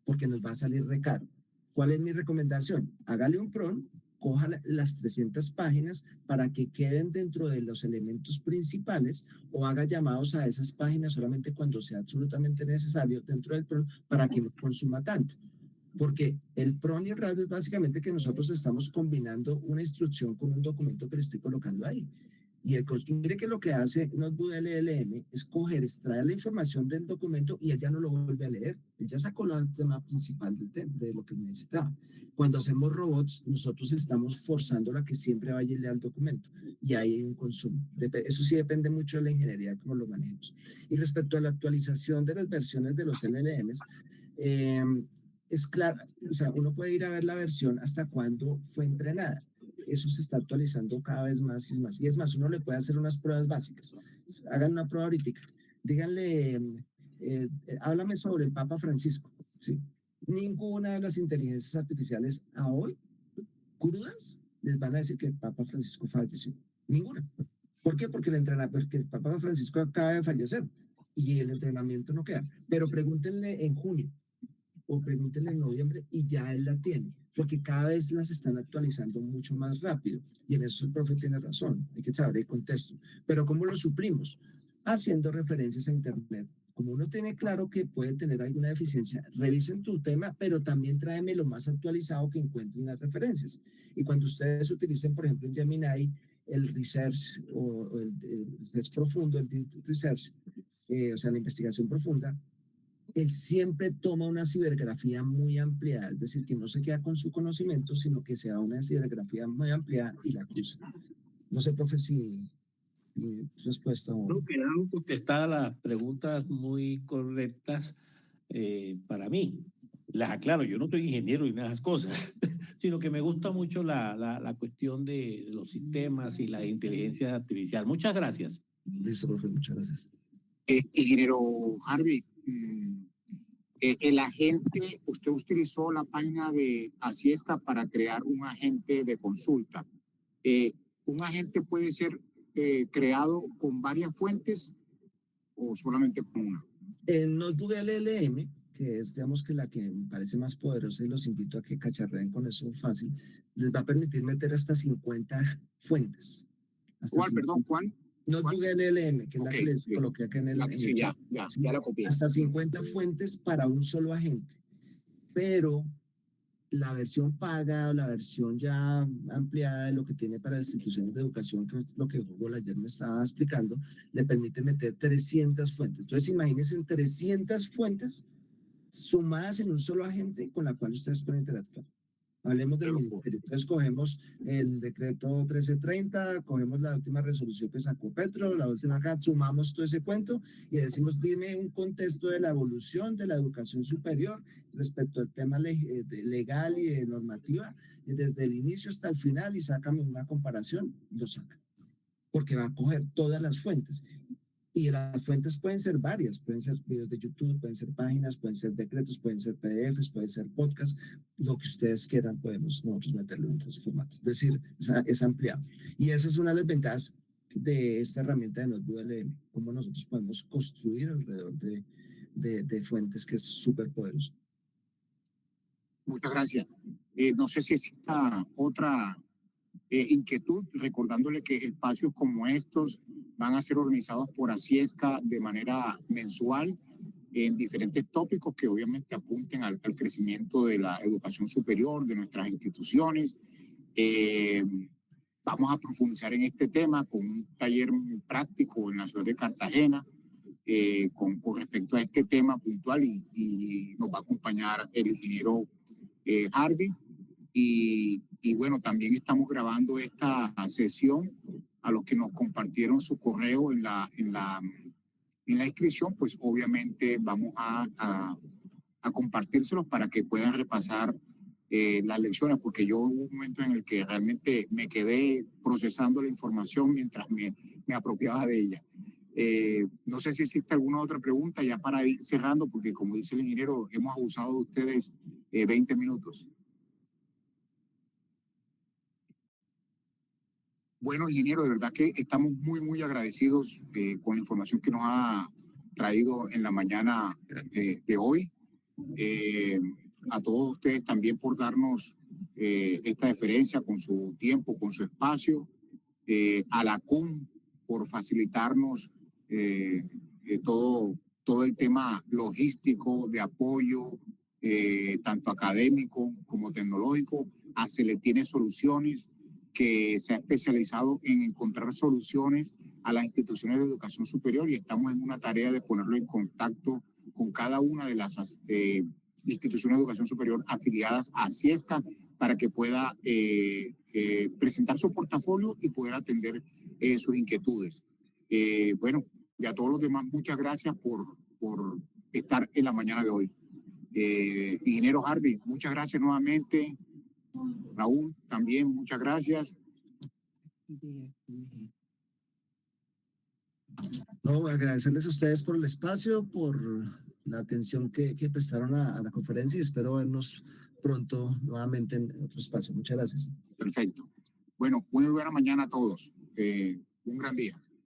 porque nos va a salir re caro. ¿Cuál es mi recomendación? Hágale un prompt, coja las 300 páginas para que queden dentro de los elementos principales o haga llamados a esas páginas solamente cuando sea absolutamente necesario dentro del prompt para que no consuma tanto. Porque el prompt y el RAD es básicamente que nosotros estamos combinando una instrucción con un documento que le estoy colocando ahí. Y mire que lo que hace Notebook LLM es extraer la información del documento y él ya no lo vuelve a leer. Él ya sacó el tema principal de lo que necesitaba. Cuando hacemos robots, nosotros estamos forzando a que siempre vaya y lea el documento. Y ahí hay un consumo. Eso sí depende mucho de la ingeniería, cómo lo manejemos. Y respecto a la actualización de las versiones de los LLMs, es claro, o sea, uno puede ir a ver la versión hasta cuándo fue entrenada. Eso se está actualizando cada vez más y más. Y es más, uno le puede hacer unas pruebas básicas. Hagan una prueba ahorita. Díganle, háblame sobre el Papa Francisco. ¿Sí? Ninguna de las inteligencias artificiales a hoy, crudas, les van a decir que el Papa Francisco falleció. Ninguna. ¿Por qué? Porque el Papa Francisco acaba de fallecer y el entrenamiento no queda. Pero pregúntenle en junio o pregúntenle en noviembre y ya él la tiene, porque cada vez las están actualizando mucho más rápido y en eso el profe tiene razón, hay que saber el contexto. Pero ¿cómo lo suplimos? Haciendo referencias a internet. Como uno tiene claro que puede tener alguna deficiencia, revisen tu tema, pero también tráeme lo más actualizado que encuentren las referencias. Y cuando ustedes utilicen, por ejemplo, en Gemini, el research o el research profundo, el deep research, o sea, la investigación profunda, él siempre toma una cibergrafía muy ampliada, es decir, que no se queda con su conocimiento, sino que se da una cibergrafía muy ampliada y la cruza. No sé, profe, si respuesta o...
Creo que han contestado las preguntas muy correctas para mí. Las aclaro, yo no soy ingeniero ni nada de esas cosas, sino que me gusta mucho la cuestión de los sistemas y la inteligencia artificial. Muchas gracias.
Listo, profe, muchas gracias.
Ingeniero Harvey, el agente, usted utilizó la página de Asiesca para crear un agente de consulta. ¿Un agente puede ser creado con varias fuentes o solamente con una?
En Notebook LLM, que es, digamos, que la que me parece más poderosa y los invito a que cacharreen con eso fácil, les va a permitir meter hasta 50 fuentes.
¿Cuál, perdón, cuál?
Notebook LLM, que es la que les coloqué acá en el
sí,
chat.
Ya la copié.
Hasta 50 fuentes para un solo agente. Pero la versión paga o la versión ya ampliada de lo que tiene para instituciones de educación, que es lo que Google ayer me estaba explicando, le permite meter 300 fuentes. Entonces, imagínense 300 fuentes sumadas en un solo agente con la cual ustedes pueden interactuar. Hablemos del ministerio. Entonces cogemos el decreto 1330, cogemos la última resolución que sacó Petro, la última acá, sumamos todo ese cuento y decimos, dime un contexto de la evolución de la educación superior respecto al tema legal y de normativa, desde el inicio hasta el final, y sácame una comparación, lo saca. Porque va a coger todas las fuentes. Y las fuentes pueden ser varias, pueden ser videos de YouTube, pueden ser páginas, pueden ser decretos, pueden ser PDFs, pueden ser podcasts, lo que ustedes quieran podemos nosotros meterlo en otros formatos. Es decir, es ampliado. Y esa es una de las ventajas de esta herramienta de Notebook LM, cómo nosotros podemos construir alrededor de fuentes, que es súper poderoso.
Muchas gracias. No sé si exista otra inquietud, recordándole que espacios como estos van a ser organizados por Asiesca de manera mensual en diferentes tópicos que obviamente apunten al crecimiento de la educación superior, de nuestras instituciones. Vamos a profundizar en este tema con un taller práctico en la ciudad de Cartagena con respecto a este tema puntual y nos va a acompañar el ingeniero Harvey. Y bueno, también estamos grabando esta sesión. A los que nos compartieron su correo en la inscripción, pues obviamente vamos a compartírselos para que puedan repasar las lecciones, porque yo hubo un momento en el que realmente me quedé procesando la información mientras me apropiaba de ella. No sé si existe alguna otra pregunta ya para ir cerrando, porque como dice el ingeniero, hemos abusado de ustedes 20 minutos. Bueno, ingeniero, de verdad que estamos muy agradecidos con la información que nos ha traído en la mañana de hoy. A todos ustedes también por darnos esta deferencia con su tiempo, con su espacio. A la CUM por facilitarnos todo el tema logístico de apoyo, tanto académico como tecnológico. A Se le tiene soluciones, que se ha especializado en encontrar soluciones a las instituciones de educación superior, y estamos en una tarea de ponerlo en contacto con cada una de las instituciones de educación superior afiliadas a Asiesca para que pueda presentar su portafolio y poder atender sus inquietudes. Bueno, y a todos los demás, muchas gracias por estar en la mañana de hoy. Ingeniero Harvey, muchas gracias nuevamente. Raúl, también muchas gracias.
No, agradecerles a ustedes por el espacio, por la atención que prestaron a la conferencia, y espero vernos pronto nuevamente en otro espacio. Muchas gracias.
Perfecto. Bueno, muy buena mañana a todos. Un gran día.